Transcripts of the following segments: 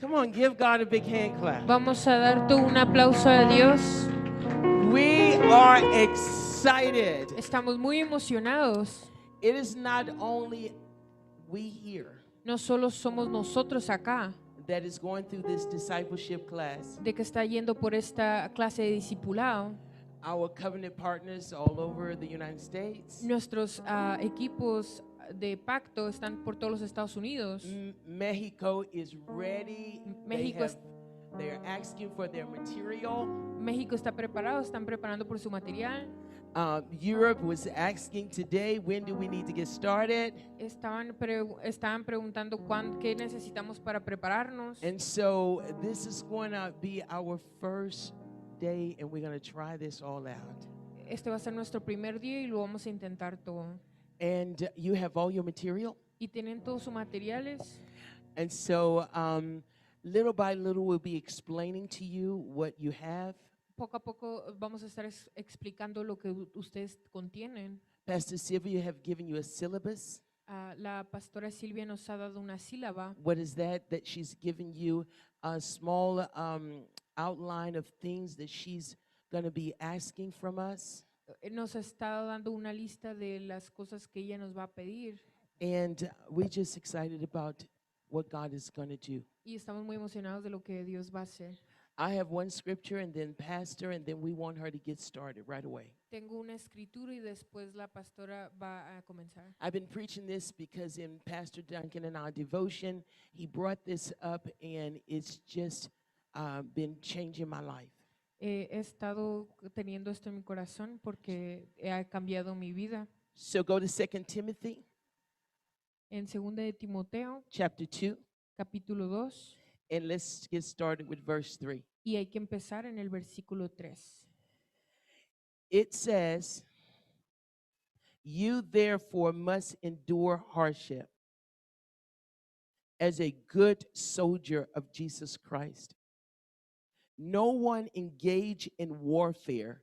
Come on, give God a big hand clap. Vamos a dar tú un aplauso a Dios. We are excited. Estamos muy emocionados. It is not only we here No solo somos nosotros acá, that is going through this discipleship class. de que está yendo por esta clase de discipulado. Our covenant partners all over the United States. Nuestros equipos de pacto están por todos los Estados Unidos. Mexico is ready. México They're asking for their material. México está preparado, están preparando por su material. Europe was asking today, when do we need to get started? Estaban preguntando qué necesitamos para prepararnos. And so this is going to be our first day, and we're going to try this all out. Este va a ser nuestro primer día y lo vamos a intentar todo. And you have all your material. Y tienen todos sus materiales. And so little by little we'll be explaining to you what you have. Poco a poco vamos a estar explicando lo que ustedes contienen. Pastor Sylvia have given you a syllabus. La pastora Silvia nos ha dado una sílaba. What is that? That she's given you a small outline of things that she's going to be asking from us. Nos ha estado dando una lista de las cosas que ella nos va a pedir. And we're just excited about what God is going to do. Y estamos muy emocionados de lo que Dios va a hacer. I have one scripture and then pastor, and then we want her to get started right away. Tengo una escritura y después la pastora va a comenzar. I've been preaching this because in Pastor Duncan and our devotion, he brought this up, and it's just been changing my life. He estado teniendo esto en mi corazón porque ha cambiado mi vida. So go to 2 Timothy En 2 de Timoteo, chapter 2, capítulo 2, and let's get started with verse 3. y hay que empezar en el versículo 3. It says, "You therefore must endure hardship as a good soldier of Jesus Christ. No one engaged in warfare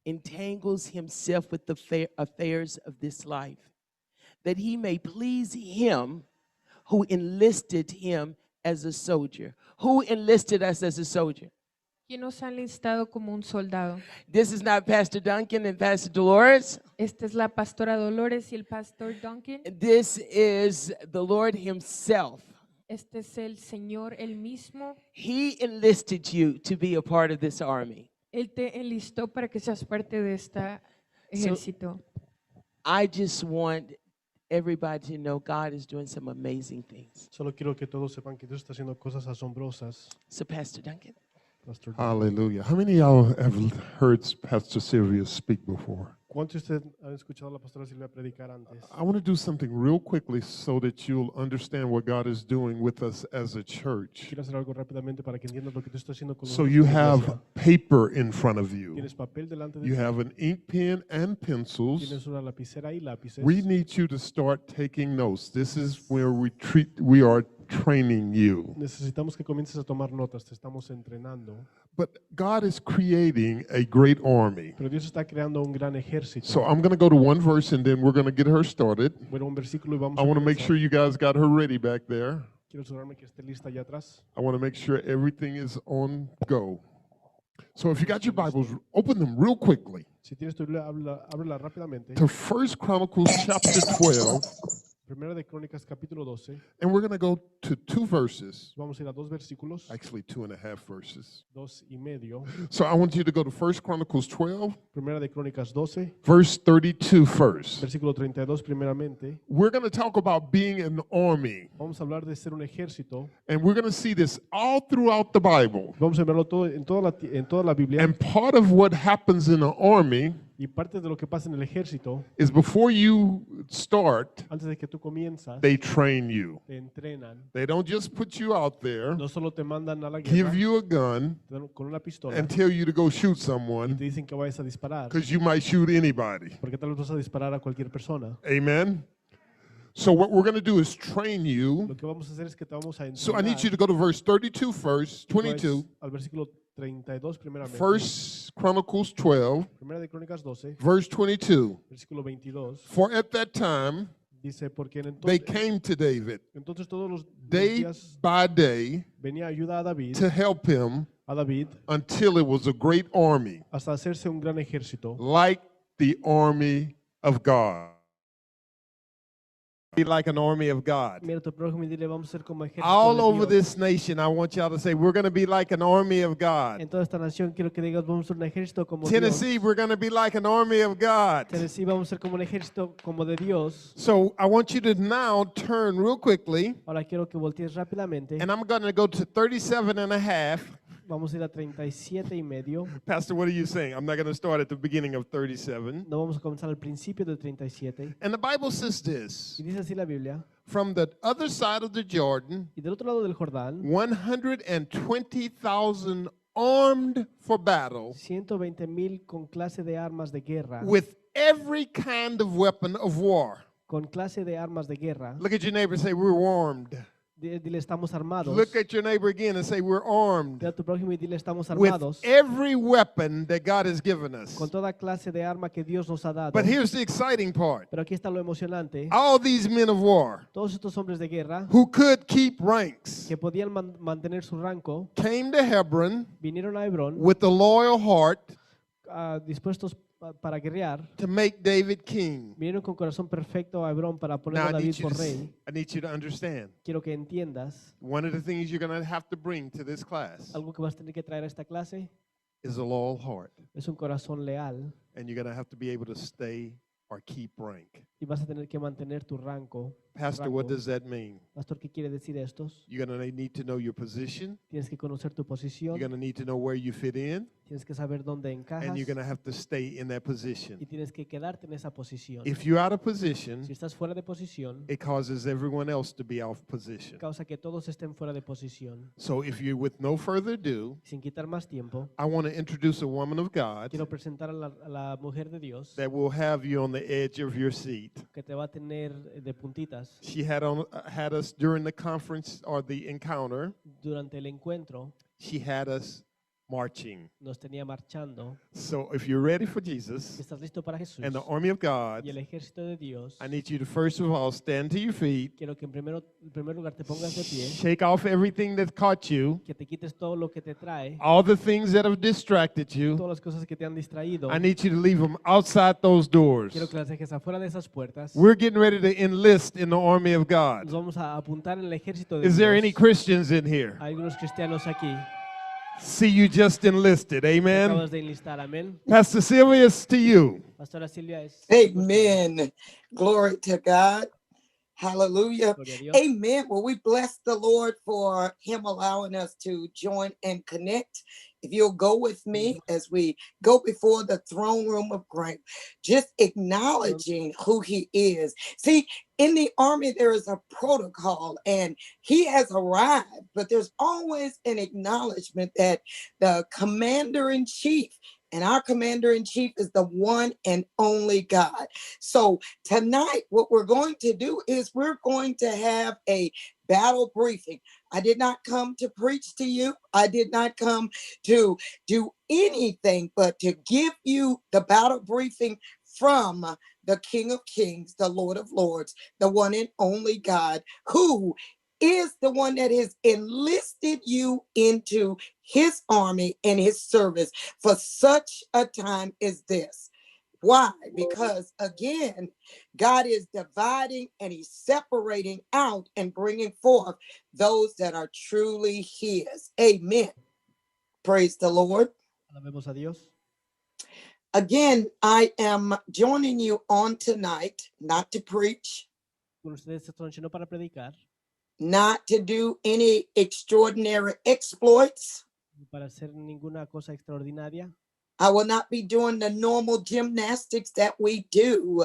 entangles himself with the affairs of this life, that he may please him who enlisted him as a soldier." Who enlisted us as a soldier? ¿Quién nos ha enlistado como un soldado? This is not Pastor Duncan and Pastor Dolores. Esta es la pastora Dolores y el pastor Duncan. This is the Lord himself. Este es el Señor él mismo. He enlisted you to be a part of this army. Él te enlistó para que seas parte de este ejército. I just want everybody to know God is doing some amazing things. Solo quiero que todos sepan que Dios está haciendo cosas asombrosas. So Pastor Duncan. Pastor. Hallelujah. How many of y'all have heard Pastor Sylvia speak before? ¿Cuántos de ustedes han escuchado a la pastora Silvia predicar antes? I want to do something real quickly so that you'll understand what God is doing with us as a church. Quiero hacer algo rápidamente para que entiendas lo que Dios está haciendo con So nosotros you como have iglesia. paper in front of you. Tienes papel delante de You ti. have an ink pen and pencils. Tienes una lapicera y lápices. We need you to start taking notes. This is where we are training you. Necesitamos que comiences a tomar notas. Te estamos entrenando. But God is creating a great army. Pero Dios está creando un gran ejército. So I'm going to go to one verse and then we're going to get her started. Bueno, un versículo y vamos I a want to make comenzar. sure you guys got her ready back there. Quiero asegurarme que esté lista allá atrás. I want to make sure everything is on go. So if you got your Bibles, open them real quickly Si tienes tu Biblia, ábrela rápidamente. to 1 Chronicles chapter 12, Primera de Crónicas, capítulo 12. and we're going to go to two verses, Vamos a ir a dos versículos, actually 2.5 verses. 2:30. So I want you to go to 1 Chronicles 12, Primera de Crónicas 12, verse 32 first. versículo 32 primeramente. We're going to talk about being an army, Vamos a hablar de ser un ejército. and we're going to see this all throughout the Bible. Vamos a verlo todo en toda la Biblia. And part of what happens in an army Y parte de lo que pasa en el ejército, is before you start, antes de que tú comienzas, they train you. te entrenan. They don't just put you out there, No solo te mandan a la give guerra you a gun, te dan con una pistola and tell you to go shoot y someone te dicen que vayas a disparar, because you might shoot anybody. porque tal vez vas a disparar a cualquier persona. Amen? So what we're going to do is train you. Lo que vamos a hacer es que te vamos a So I entrenar. need you to go to verse 32 first, Tú vas 22, al versículo 32 primeramente. 1 Chronicles 12, Primera de Crónicas 12, verse 22. versículo 22. For at that time Dice, porque They came to David entonces todos los day días by day venía ayuda a David, to help him until it was a great army, hasta hacerse un gran ejército, like the army of God. Be like an army of God. Mira a tu prójimo y dile, vamos a ser como ejército All de over Dios. this nation, I want y'all to say, we're going to be like an army of God. En toda esta nación quiero que digas, vamos a ser un ejército como Tennessee, Dios. we're going to be like an army of God. Tennessee, vamos a ser como un ejército como de Dios. So I want you to now turn real quickly, Ahora quiero que voltees rápidamente. and I'm going to go to 37 and a half. Vamos a ir a 37:30. Pastor, what are you saying? I'm not going to start at the beginning of 37. No vamos a comenzar al principio del 37. And the Bible says this, Y dice así la Biblia. from the other side of the Jordan, Y del otro lado del Jordán, 120,000 armed for battle 120,000 con clase de armas de guerra. with every kind of weapon of war. Con clase de armas de guerra. Look at your neighbor and say, we're armed. Dile, estamos armados. Look at your neighbor again and say, we're armed Ve a tu prójimo y dile, estamos with armados. every weapon that God has given us. Con toda clase de arma que Dios nos ha dado. But here's the exciting part. Pero aquí está lo emocionante. All these men of war Todos estos hombres de guerra who could keep ranks que podían mantener su rango came to Hebron vinieron a Hebrón with a loyal heart dispuestos para guerrear. to make David king. Vinieron con corazón perfecto a Hebrón para poner Now a I David need, you por to, rey. I need you to understand. Quiero que entiendas One of the things you're going to have to bring to this class algo que vas a tener que traer a esta clase is a loyal heart. es un corazón leal And you're going to have to be able to stay or keep rank. y vas a tener que mantener tu rango. Pastor, what does that mean? Pastor, ¿qué quiere decir estos? You're going to need to know your position. Tienes que conocer tu posición, You're going to need to know where you fit in. tienes que saber dónde encajas And you're going to have to stay in that position. y tienes que quedarte en esa posición. If you're out of position, Si estás fuera de posición, it causes everyone else to be out of position. causa que todos estén fuera de posición. So if you're with no further ado, Sin quitar más tiempo, I want to introduce a woman of God quiero presentar a la mujer de Dios that will have you on the edge of your seat. que te va a tener de puntitas. She had us during the conference or the encounter. Durante el encuentro She had us marching. nos tenía marchando. So if you're ready for Si Jesus estás listo para Jesús and the army of God, y el ejército de Dios, I need you to first of all stand to your feet, quiero que en primer lugar te pongas de pie, shake off everything that caught you, que te quites todo lo que te trae, all the things that have distracted you. todas las cosas que te han distraído. I need you to leave them outside those doors. Quiero que las dejes afuera de esas puertas. We're getting ready to enlist in the army of Nos God. vamos a apuntar en el ejército de Is there any Dios. Christians in here? Hay algunos cristianos aquí. See, you just enlisted. Te Amen. acabas de enlistar, amén. Pastor Sylvia, it's to you. Pastora Silvia es. Amen. Glory to God. Hallelujah. Gloria a Dios. Amen. Well, we bless the Lord for him allowing us to join and connect. If you'll go with me as we go before the throne room of grace, just acknowledging who he is. See, in the army, there is a protocol and he has arrived, but there's always an acknowledgement that the commander-in-chief, and our commander-in-chief is the one and only God. So tonight, what we're going to do is we're going to have a battle briefing. I did not come to preach to you. I did not come to do anything but to give you the battle briefing from the King of Kings, the Lord of Lords, the one and only God, who is the one that has enlisted you into his army and his service for such a time as this. Why? Because again, God is dividing and he's separating out and bringing forth those that are truly his. Amen. Praise the Lord. Alabemos a Dios. Again, I am joining you on tonight, not to preach, Con ustedes esta noche no para predicar, not to do any extraordinary exploits. ni para hacer ninguna cosa extraordinaria. I will not be doing the normal gymnastics that we do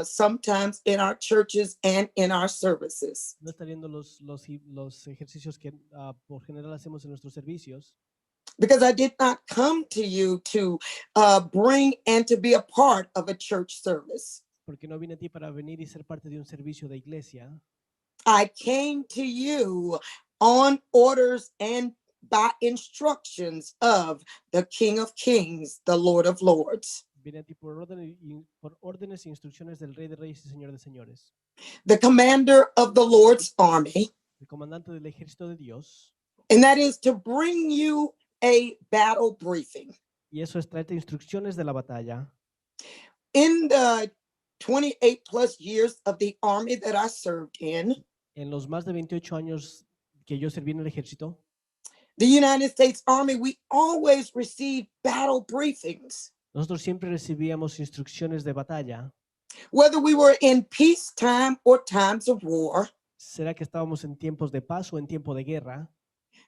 sometimes in our churches and in our services. No estaré viendo los ejercicios que por general hacemos en nuestros servicios. Because I did not come to you to bring and to be a part of a church service. Porque no vine a ti para venir y ser parte de un servicio de iglesia. I came to you on orders and by instructions of the King of Kings, the Lord of Lords. viene a ti por por órdenes e instrucciones del Rey de Reyes y Señor de Señores, the commander of the Lord's army, el comandante del ejército de Dios, and that is to bring you a battle briefing. y eso es traerte instrucciones de la batalla. In the 28 plus years of the army that I served in, En los más de 28 años que yo serví en el ejército, the United States Army, we always received battle briefings. nosotros siempre recibíamos instrucciones de batalla. Whether we were in peacetime or times of war, ¿Será que estábamos en tiempos de paz o en tiempo de guerra?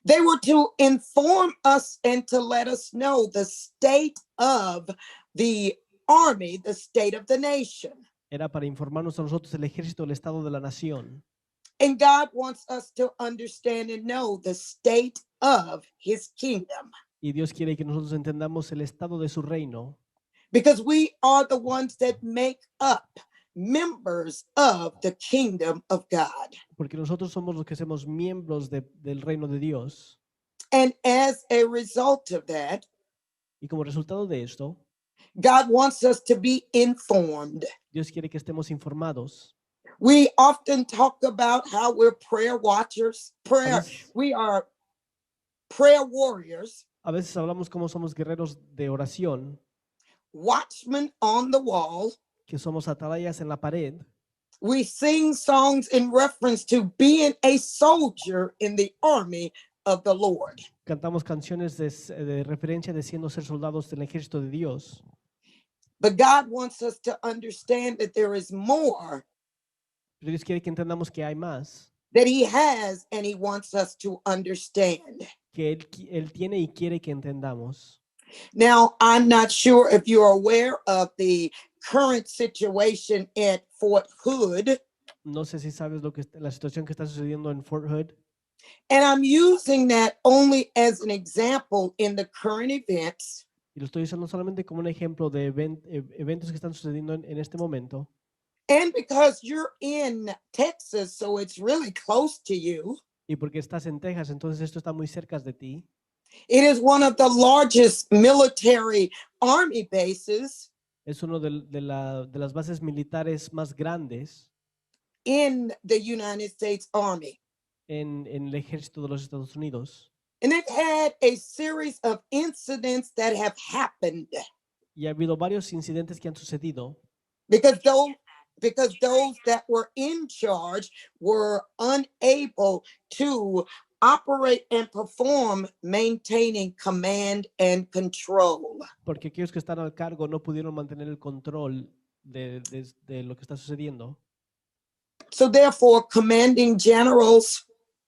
they were to inform us and to let us know the state of the army, the state of the nation. Era para informarnos a nosotros, el ejército, del estado de la nación. And God wants us to understand and know the state of his kingdom, Y Dios quiere que nosotros entendamos el estado de su reino, because we are the ones that make up members of the kingdom of God. porque nosotros somos los que somos miembros del reino de Dios. And as a result of that, Y como resultado de esto, God wants us to be informed. Dios quiere que estemos informados. We often talk about how we're prayer watchers, we are prayer warriors, A veces hablamos como somos guerreros de oración, watchmen on the wall. que somos atalayas en la pared. We sing songs in reference to being a soldier in the army of the Lord. Cantamos canciones de referencia de siendo ser soldados del ejército de Dios. But God wants us to understand that there is more Pero Dios quiere que entendamos que hay más, that he has, and he wants us to understand. que Él tiene y quiere que entendamos. Now, I'm not sure if you're aware of the current situation at Fort Hood, No sé si sabes la situación que está sucediendo en Fort Hood. and I'm using that only as an example in the current events, Y lo estoy usando solamente como un ejemplo de eventos que están sucediendo en este momento. and because you're in Texas, so it's really close to you. Y porque estás en Texas, entonces esto está muy cerca de ti. It is one of the largest military army bases Es uno de las bases militares más grandes in the United States Army. en el ejército de los Estados Unidos. And it had a series of incidents that have happened Y ha habido varios incidentes que han sucedido because those that were in charge were unable to operate and perform maintaining command and control. porque aquellos que están al cargo no pudieron mantener el control de lo que está sucediendo. So therefore, commanding generals,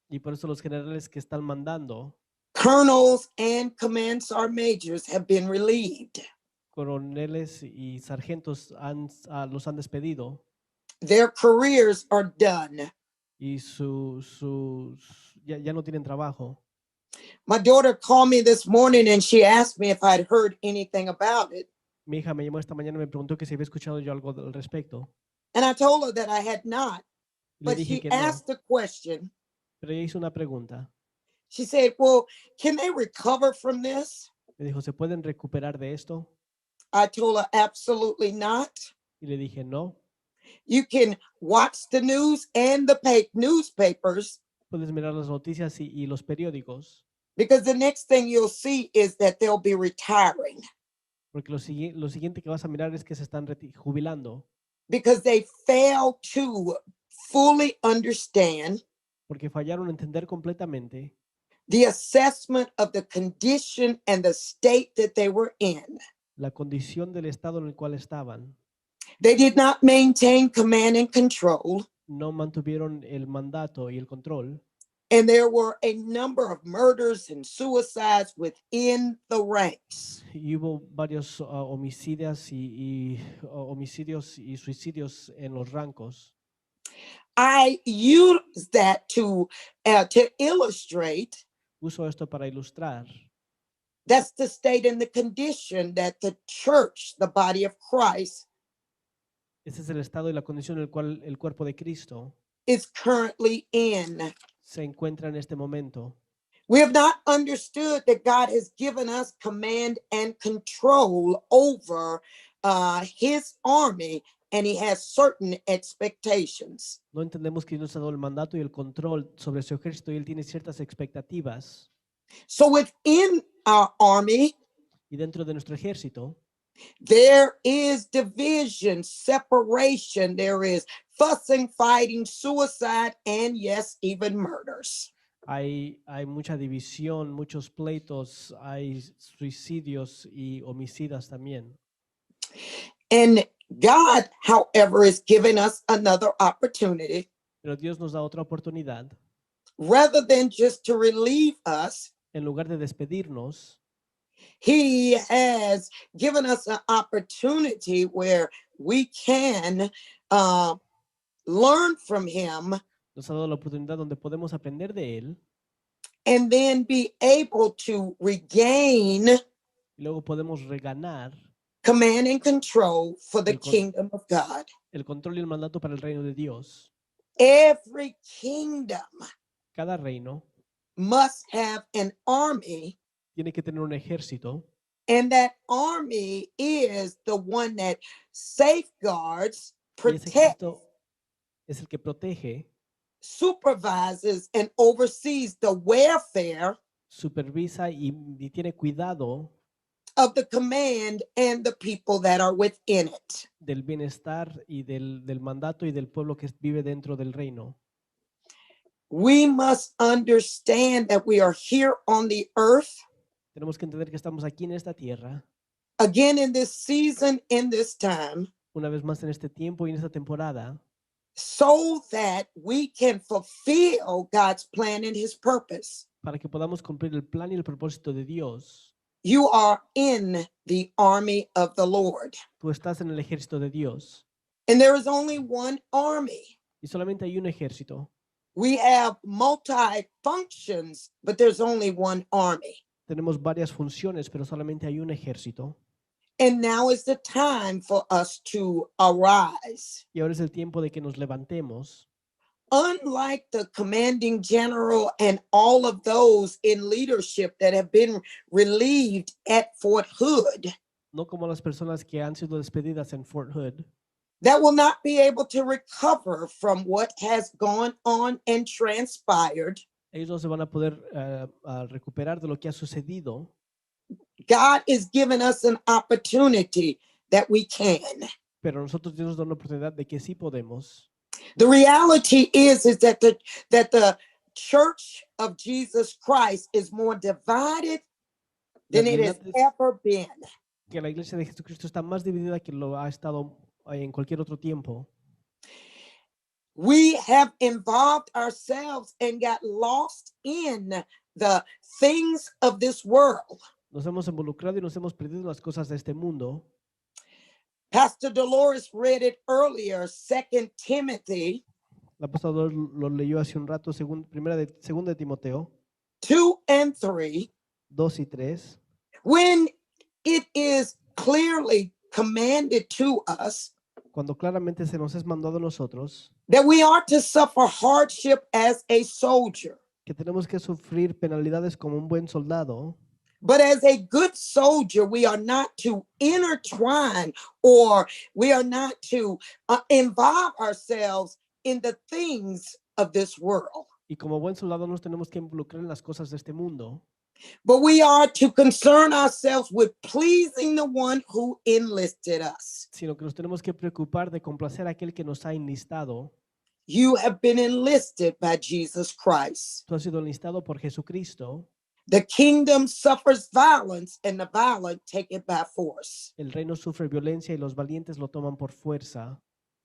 Y por eso los generales que están mandando, colonels, and command sergeant majors have been relieved. coroneles y sargentos los han despedido Their careers are done. y ya no tienen trabajo. My daughter called me this morning and she asked me if I'd heard anything about it. Mi hija me llamó esta mañana y me preguntó que si había escuchado yo algo al respecto. And I told her that I had not. Le But dije she que no, asked a question. pero ella hizo una pregunta. She said, well, can they recover from this? Me dijo, ¿se pueden recuperar de esto? I told her, absolutely not. Y le dije, no. You can watch the news and the newspapers, Puedes mirar las noticias y los periódicos, because the next thing you'll see is that they'll be retiring porque lo siguiente que vas a mirar es que se están jubilando, because they fail to fully understand porque fallaron en entender completamente the assessment of the condition and the state that they were in. la condición del estado en el cual estaban. They did not maintain command and control, No mantuvieron el mandato y el control. and there were a number of murders and suicides within the ranks. Y hubo varios homicidios homicidios y suicidios en los rancos. I use that to illustrate Uso esto para ilustrar. that's the state and the condition that the church, the body of Christ, Ese es el estado y la condición en el cual el cuerpo de Cristo is currently in. se encuentra en este momento. We have not understood that God has given us command and control over his army, and he has certain expectations. No entendemos que Dios nos ha dado el mandato y el control sobre su ejército y Él tiene ciertas expectativas. So within our army, Y dentro de nuestro ejército there is division, separation, there is fussing, fighting, suicide, and yes, even murders. hay mucha división, muchos pleitos, hay suicidios y homicidas también. And God, however, is giving us another opportunity Pero Dios nos da otra oportunidad. rather than just to relieve us. En lugar de despedirnos, He has given us an opportunity where we can learn from him nos ha dado la oportunidad donde podemos aprender de Él and then be able to regain y luego podemos reganar command and control for the El con- kingdom of God. el control y el mandato para el reino de Dios. Every kingdom Cada reino must have an army, tiene que tener un ejército and that army is the one that safeguards, y ese protects, ejército es el que protege, supervises, and oversees the welfare supervisa y tiene cuidado of the command and the people that are within it. del bienestar y del mandato y del pueblo que vive dentro del reino. We must understand that we are here on the earth, Tenemos que entender que estamos aquí en esta tierra, again in this season, in this time, una vez más en este tiempo y en esta temporada, so that we can fulfill God's plan and his purpose. para que podamos cumplir el plan y el propósito de Dios. You are in the army of the Lord, Tú estás en el ejército de Dios and there is only one army. y solamente hay un ejército. We have multi functions, but there's only one army. Tenemos varias funciones, pero solamente hay un ejército. And now is the time for us to arise. Y ahora es el tiempo de que nos levantemos. Unlike the commanding general and all of those in leadership that have been relieved at Fort Hood, No como las personas que han sido despedidas en Fort Hood, that will not be able to recover from what has gone on and transpired. ellos no se van a poder recuperar de lo que ha sucedido. God is giving us an opportunity that we can. Pero nosotros Dios nos da una oportunidad de que sí podemos. The reality is that the church of Jesus Christ is more divided than it has realidad es- ever been. Que la iglesia de Jesucristo está más dividida que lo ha estado en cualquier otro tiempo. We have involved ourselves and got lost in the things of this world. Nos hemos involucrado y nos hemos perdido en las cosas de este mundo. Pastor Dolores read it earlier, 2 Timothy La pastora lo leyó hace un rato, segunda de Timoteo 2 and 3, 2 y 3, when it is clearly commanded to us cuando claramente se nos es mandado a nosotros that we are to suffer hardship as a soldier. que tenemos que sufrir penalidades como un buen soldado, But as a good soldier, we are not to intertwine or we are not to involve ourselves in the things of this world. y como buen soldado nos tenemos que involucrar en las cosas de este mundo, But we are to concern ourselves with pleasing the one who enlisted us. sino que nos tenemos que preocupar de complacer a aquel que nos ha enlistado. You have been enlisted by Jesus Christ. Tú has sido enlistado por Jesucristo. The kingdom suffers violence, and the violent take it by force. El reino sufre violencia y los valientes lo toman por fuerza.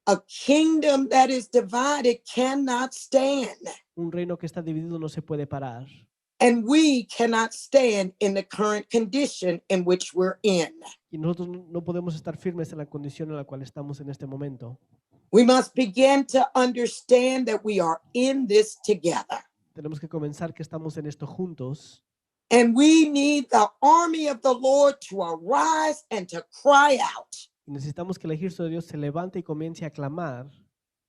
A kingdom that is divided cannot stand, Un reino que está dividido no se puede parar. and we cannot stand in the current condition in which we're in. Y nosotros no podemos estar firmes en la condición en la cual estamos en este momento. We must begin to understand that we are in this together. Tenemos que comenzar que estamos en esto juntos. And we need the army of the Lord to arise and to cry out, Y necesitamos que el ejército de Dios se levante y comience a clamar: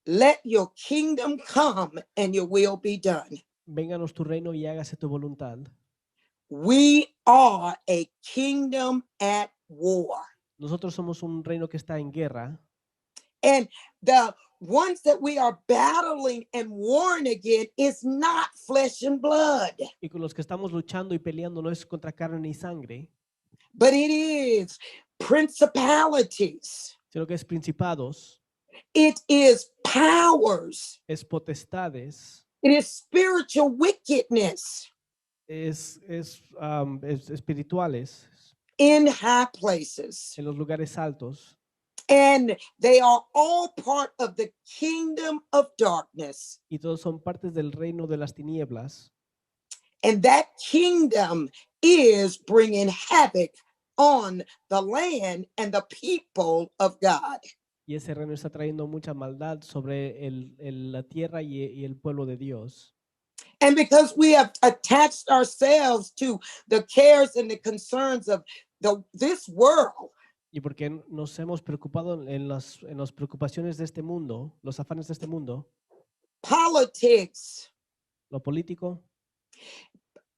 let your kingdom come and your will be done. vénganos tu reino y hágase tu voluntad. We are a kingdom at war. Nosotros somos un reino que está en guerra And the ones that we are battling and warring against is not flesh and blood, y con los que estamos luchando y peleando no es contra carne ni sangre, but it is principalities. sino que es principados, It is powers. es potestades, It is spiritual wickedness es espirituales in high places. en los lugares altos. And they are all part of the kingdom of darkness. Y todos son partes del reino de las tinieblas. And that kingdom is bringing havoc on the land and the people of God. Y ese reino está trayendo mucha maldad sobre la tierra y el pueblo de Dios. And because we have attached ourselves to the cares and the concerns of this world, Y porque nos hemos preocupado en las preocupaciones de este mundo, los afanes de este mundo, politics, lo político,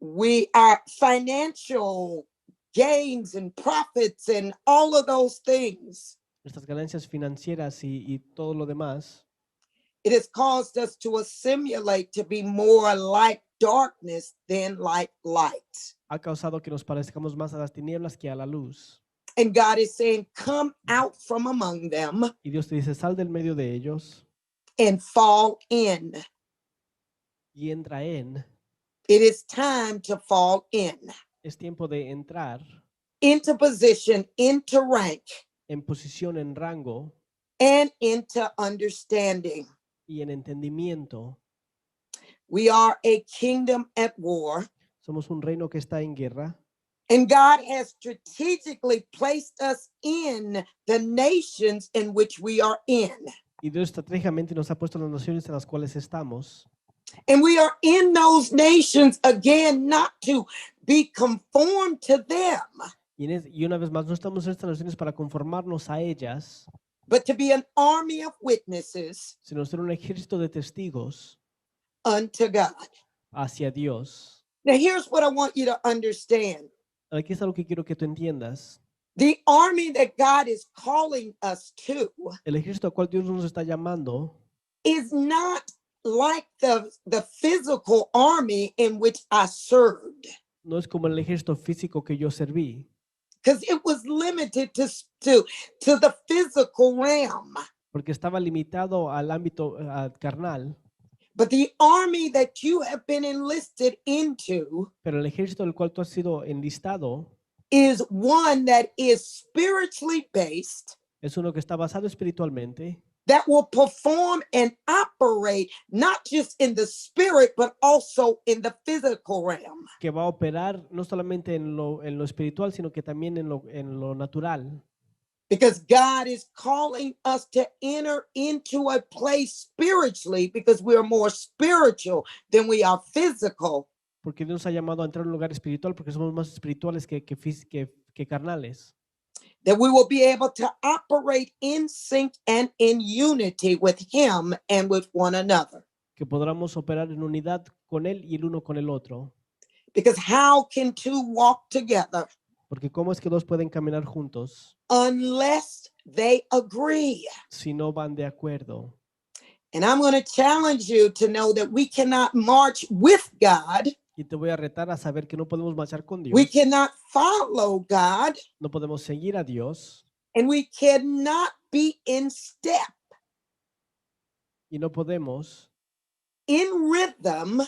we are financial gains and profits and all of those things, nuestras ganancias financieras y todo lo demás, it has caused us to assimilate to be more like darkness than like light. ha causado que nos parezcamos más a las tinieblas que a la luz. And God is saying, come out from among them Y Dios te dice, sal del medio de ellos and fall in. y entra en. It is time to fall in, Es tiempo de entrar into position, into rank, en posición, en rango and into understanding. y en entendimiento. We are a kingdom at war, Somos un reino que está en guerra. and God has strategically placed us in the nations in which we are in. Y Dios estratégicamente nos ha puesto en las naciones en las cuales estamos. And we are in those nations again, not to be conformed to them, Y una vez más, no estamos en estas naciones para conformarnos a ellas, but to be an army of witnesses sino ser un ejército de testigos unto God. hacia Dios. Now, here's what I want you to understand. Aquí es algo que quiero que tú entiendas. The army that God is calling us to El ejército al cual Dios nos está llamando is not like the physical army in which I served, no es como el ejército físico que yo serví, because it was limited to the physical realm. porque estaba limitado al ámbito carnal, But the army that you have been enlisted into pero el ejército del cual tú has sido enlistado is one that is spiritually based, es uno que está basado espiritualmente, that will perform and operate not just in the spirit, but also in the physical realm. que va a operar no solamente en lo espiritual, sino que también en lo natural. Because God is calling us to enter into a place spiritually, because we are more spiritual than we are physical. Porque Dios nos ha llamado a entrar en un lugar espiritual, porque somos más espirituales que carnales. That we will be able to operate in sync and in unity with Him and with one another. Que podamos operar en unidad con Él y el uno con el otro. Because how can two walk together Porque ¿cómo es que dos pueden caminar juntos unless they agree? si no van de acuerdo? And I'm going to challenge you to know that we cannot march with God. Y te voy a retar a saber que no podemos marchar con Dios, We cannot follow God, no podemos seguir a Dios and we cannot be in step, y no podemos in rhythm,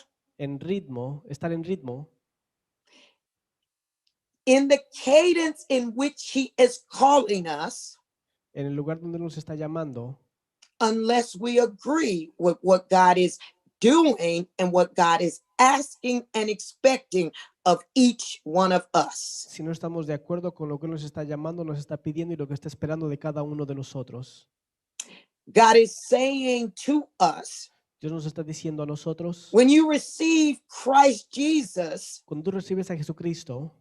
estar en ritmo in the cadence in which He is calling us, en el lugar donde nos está llamando, unless we agree with what God is doing and what God is asking and expecting of each one of us. si no estamos de acuerdo con lo que nos está llamando, nos está pidiendo y lo que está esperando de cada uno de nosotros. God is saying to us, Dios nos está diciendo a nosotros, when you receive Christ Jesus, cuando tú recibes a Jesucristo,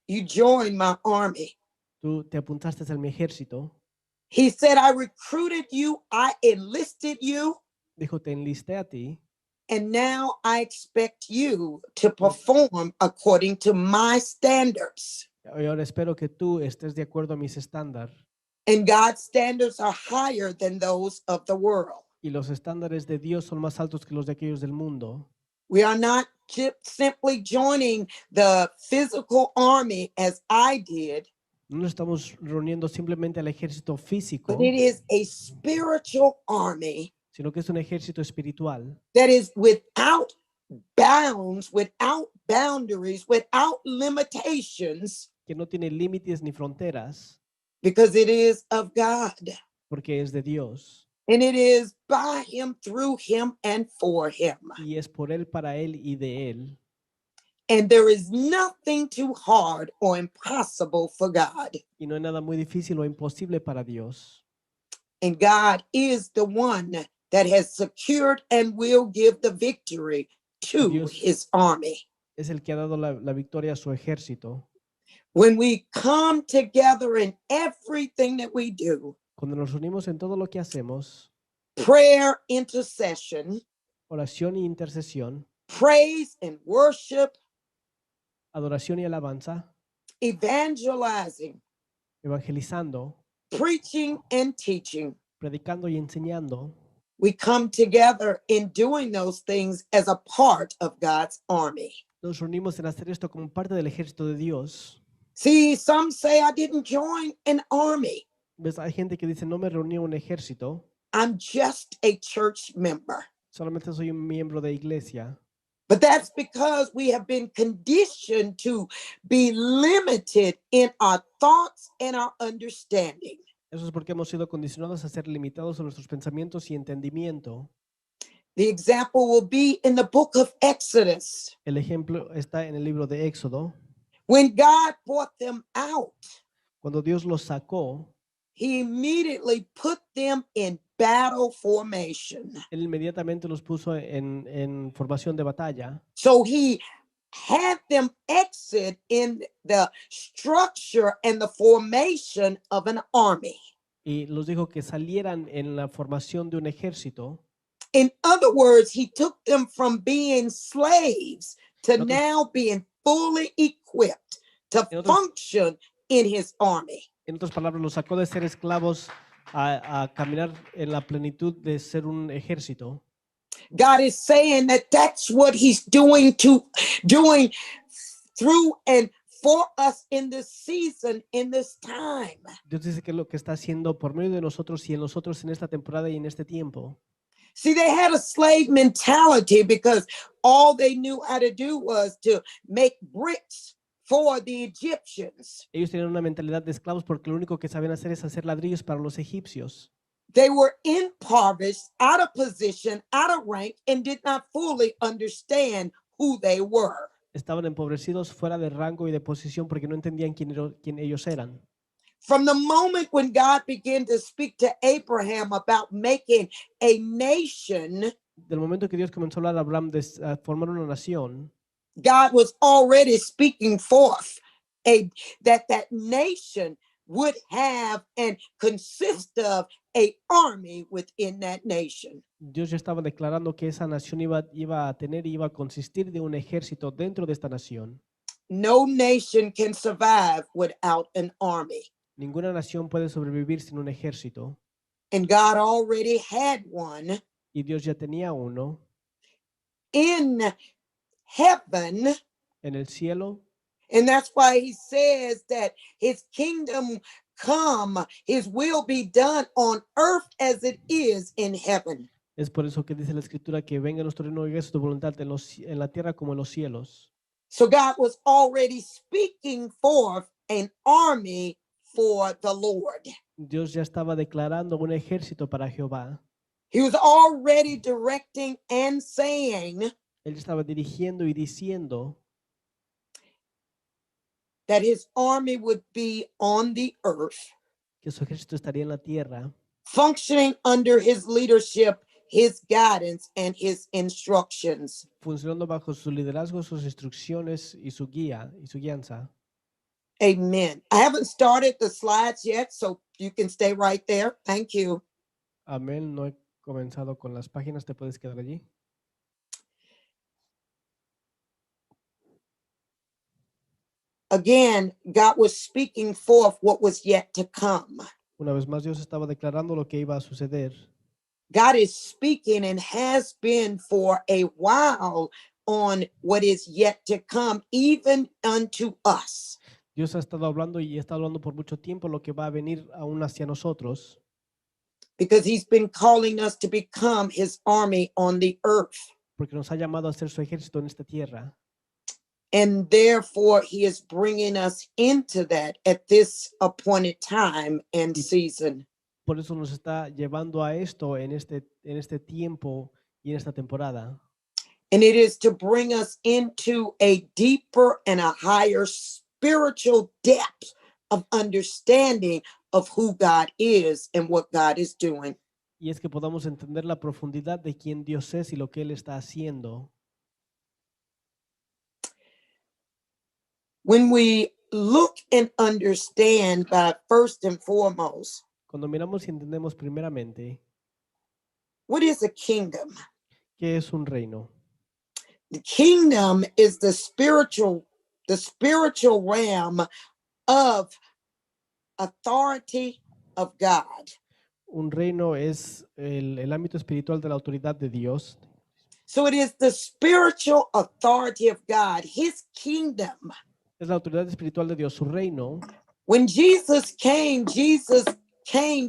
you join my army. tú te apuntaste a mi ejército, He said, I recruited you, I enlisted you, dijo, te enlisté a ti and now I expect you to perform according to my standards. Y ahora espero que tú estés de acuerdo a mis estándares. And God's standards are higher than those of the world. Y los estándares de Dios son más altos que los de aquellos del mundo. We are not simply joining the physical army as I did, No nos estamos reuniendo simplemente al ejército físico, but it is a spiritual army sino que es un ejército espiritual that is without bounds, without boundaries, without limitations, que no tiene límites ni fronteras, because it is of God. porque es de Dios. And it is by him, through him, and for him. Y es por Él, para Él y de Él. And there is nothing too hard or impossible for God. Y no hay nada muy difícil o imposible para Dios. And God is the one that has secured and will give the victory to Dios. his army. Es el que ha dado la victoria a su ejército. When we come together in everything that we do, Cuando nos unimos en todo lo que hacemos, prayer, intercession, oración y intercesión, praise and worship, adoración y alabanza, evangelizing, evangelizando, preaching and teaching, predicando y enseñando, we come together in doing those things as a part of God's army. nos reunimos en hacer esto como parte del ejército de Dios. See, some say I didn't join an army. ¿Ves? Hay gente que dice, no me reuní a un ejército, I'm just a church member. solamente soy un miembro de iglesia. But that's because we have been conditioned to be limited in our thoughts and our understanding. Eso es porque hemos sido condicionados a ser limitados en nuestros pensamientos y entendimiento. The example will be in the book of Exodus. El ejemplo está en el libro de Éxodo. When God brought them out, Cuando Dios los sacó, he immediately put them in battle formation. Él inmediatamente los puso en formación de batalla. So he had them exit in the structure and the formation of an army. Y los dijo que salieran en la formación de un ejército. In other words, he took them from being slaves to En otras- now being fully equipped to En otras- function in his army. En otras palabras, los sacó de ser esclavos a caminar en la plenitud de ser un ejército. God is saying that that's what he's doing through and for us in this season, in this time. Dios dice que es lo que está haciendo por medio de nosotros y en nosotros en esta temporada y en este tiempo. See, they had a slave mentality because all they knew how to do was to make bricks for the Egyptians. Ellos tenían una mentalidad de esclavos porque lo único que sabían hacer es hacer ladrillos para los egipcios. They were impoverished, out of position, out of rank, and did not fully understand who they were. Estaban empobrecidos, fuera de rango y de posición porque no entendían quién ellos eran. From the moment when God began to speak to Abraham about making a nation, Del momento que Dios comenzó a hablar a Abraham de formar una nación, God was already speaking forth that nation would have and consist of a army within that nation. Dios ya estaba declarando que esa nación iba a tener y iba a consistir de un ejército dentro de esta nación. No nation can survive without an army. Ninguna nación puede sobrevivir sin un ejército. And God already had one Y Dios ya tenía uno in heaven. en el cielo. And that's why he says that his kingdom come, his will be done on earth as it is in heaven. Es por eso que dice la escritura que venga nuestro reino y haga tu voluntad en la tierra como en los cielos. So God was already speaking forth an army for the Lord. Dios ya estaba declarando un ejército para Jehová. He was already directing and saying Él estaba dirigiendo y diciendo that his army would be on the earth, que su ejército estaría en la tierra, functioning under his leadership, his guidance, and his instructions. funcionando bajo su liderazgo, sus instrucciones y su guía y su guianza. Amen. I haven't started the slides yet, so you can stay right there. Thank you. Amén. No he comenzado con las páginas, te puedes quedar allí. Again, God was speaking forth what was yet to come. Una vez más, Dios estaba declarando lo que iba a suceder. God is speaking and has been for a while on what is yet to come, even unto us. Dios ha estado hablando y está hablando por mucho tiempo lo que va a venir aún hacia nosotros, Because he's been calling us to become his army on the earth. porque nos ha llamado a ser su ejército en esta tierra. And therefore, he is bringing us into that at this appointed time and season. Por eso nos está llevando a esto en este tiempo y en esta temporada. And it is to bring us into a deeper and a higher spiritual depth of understanding of who God is and what God is doing. Y es que podamos entender la profundidad de quién Dios es y lo que Él está haciendo. When we look and understand by first and foremost, Cuando miramos y entendemos primeramente what is a kingdom? qué es un reino. The kingdom is the spiritual realm of authority of God. Un reino es el ámbito espiritual de la autoridad de Dios. So it is the spiritual authority of God, his kingdom. Es la autoridad espiritual de Dios, su reino. When Jesus came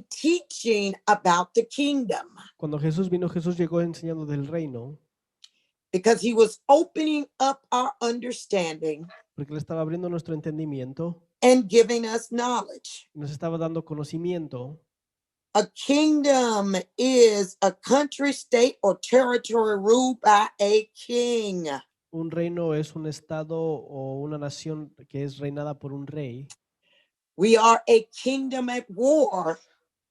teaching about the kingdom Cuando Jesús vino, Jesús llegó enseñando del reino, because he was opening up our understanding porque le estaba abriendo nuestro entendimiento and giving us knowledge. y nos estaba dando conocimiento. A kingdom is a country, state, or territory ruled by a king. Un reino es un estado o una nación que es reinada por un rey. We are a kingdom at war,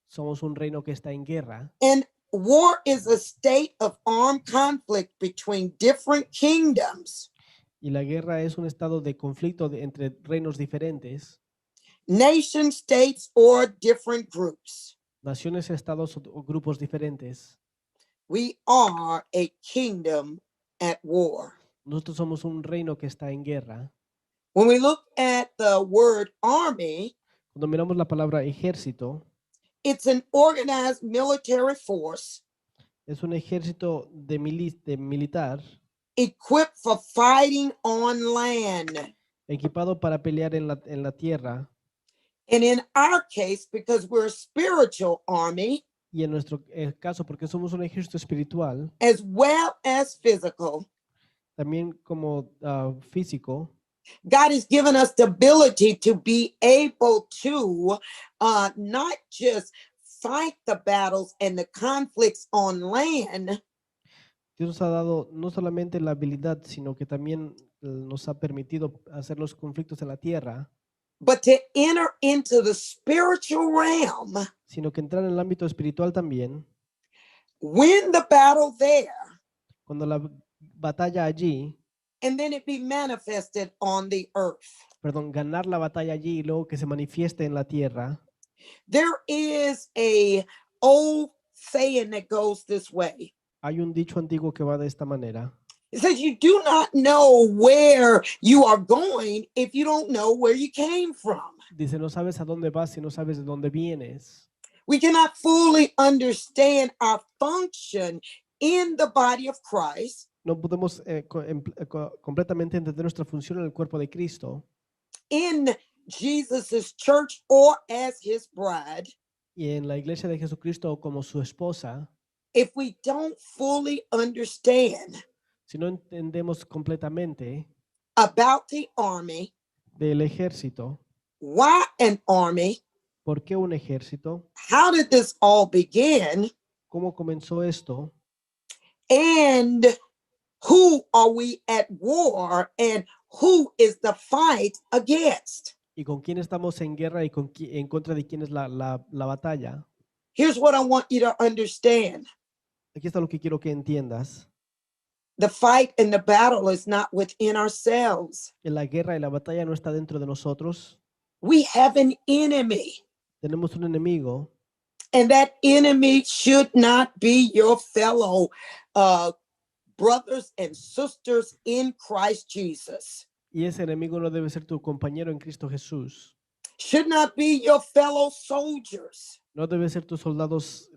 Somos un reino que está en guerra. and war is a state of armed conflict between different kingdoms, Y la guerra es un estado de conflicto entre reinos diferentes, nation states, or different groups. naciones, estados o grupos diferentes. We are a kingdom at war. Nosotros somos un reino que está en guerra. When we look at the word army, Cuando miramos la palabra ejército, it's an organized military force es un ejército de militar equipped for fighting on land. equipado para pelear en la tierra. And in our case, because we're a spiritual army Y en nuestro caso, porque somos un ejército espiritual, as well as physical, también como físico, God has given us the ability to be able to not just fight the battles and the conflicts on land, Dios nos ha dado no solamente la habilidad, sino que también nos ha permitido hacer los conflictos en la tierra, but to enter into the spiritual realm, sino que entrar en el ámbito espiritual también. win the battle there, Cuando la batalla allí, and then it be manifested on the earth. ganar la batalla allí y luego que se manifieste en la tierra. There is a old saying that goes this way. Hay un dicho antiguo que va de esta manera. It says you do not know where you are going if you don't know where you came from. Dice, no sabes a dónde vas si no sabes de dónde vienes. We cannot fully understand our function in the body of Christ No podemos completamente entender nuestra función en el cuerpo de Cristo in Jesus's church or as his bride y en la iglesia de Jesucristo como su esposa if we don't fully understand si no entendemos completamente about the army, del ejército. why an army, ¿Por qué un ejército? how did this all begin, ¿Cómo comenzó esto? and who are we at war and who is the fight against? ¿Y con quién estamos en guerra y en contra de quién es la batalla? Here's what I want you to understand. Aquí está lo que quiero que entiendas. The fight and the battle is not within ourselves. En la guerra y la batalla no está dentro de nosotros. We have an enemy, Tenemos un enemigo and that enemy should not be your fellow brothers and sisters in Christ Jesus. Y ese enemigo no debe ser tu compañero en Cristo Jesús. should not be your fellow soldiers, No debe ser tus soldados,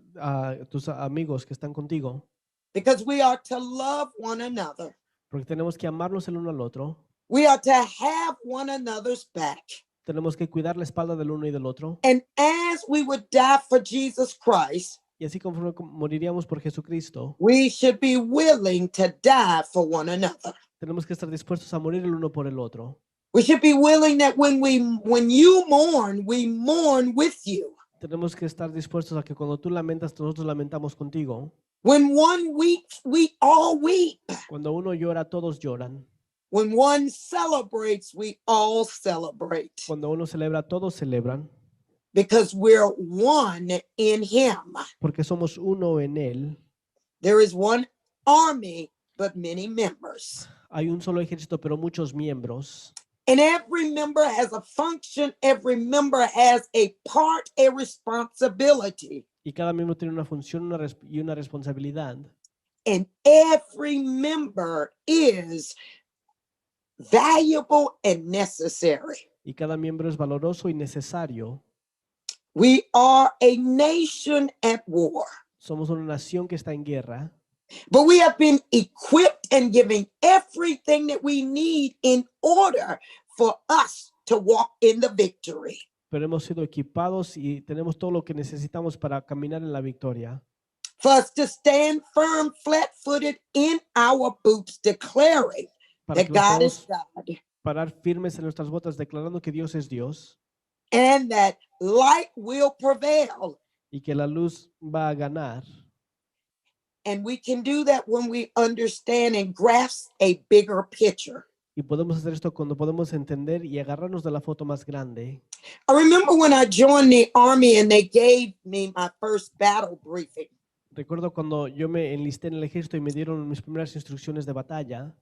tus amigos que están contigo. because we are to love one another. Porque tenemos que amarnos el uno al otro. We are to have one another's back. Tenemos que cuidar la espalda del uno y del otro. And as we would die for Jesus Christ, Y así conforme moriríamos por Jesucristo, we should be willing to die for one another. tenemos que estar dispuestos a morir el uno por el otro. We should be willing that when you mourn, we mourn with you. Tenemos que estar dispuestos a que cuando tú lamentas, nosotros lamentamos contigo. When one weeps, we all weep. Cuando uno llora, todos lloran. When one celebrates, we all celebrate, Cuando uno celebra, todos celebran. because we're one in him. Porque somos uno en Él. There is one army, but many members. Hay un solo ejército, pero muchos miembros. And every member has a function, every member has a part, a responsibility. Y cada miembro tiene una función y una responsabilidad. And every member is valuable and necessary. Y cada miembro es valoroso y necesario. We are a nation at war, Somos una nación que está en guerra. but we have been equipped and given everything that we need in order for us to walk in the victory. Pero hemos sido equipados y tenemos todo lo que necesitamos para caminar en la victoria. For us to stand firm, flat-footed in our boots, declaring Para that que God is podamos God parar firmes en nuestras botas declarando que Dios es Dios and that light will prevail. y que la luz va a ganar. And we can do that when we understand and grasp a bigger picture. Y podemos hacer esto cuando podemos entender y agarrarnos de la foto más grande. I remember when I joined the army and they gave me my first battle briefing. Recuerdo cuando yo me enlisté en el ejército y me dieron mis primeras instrucciones de batalla.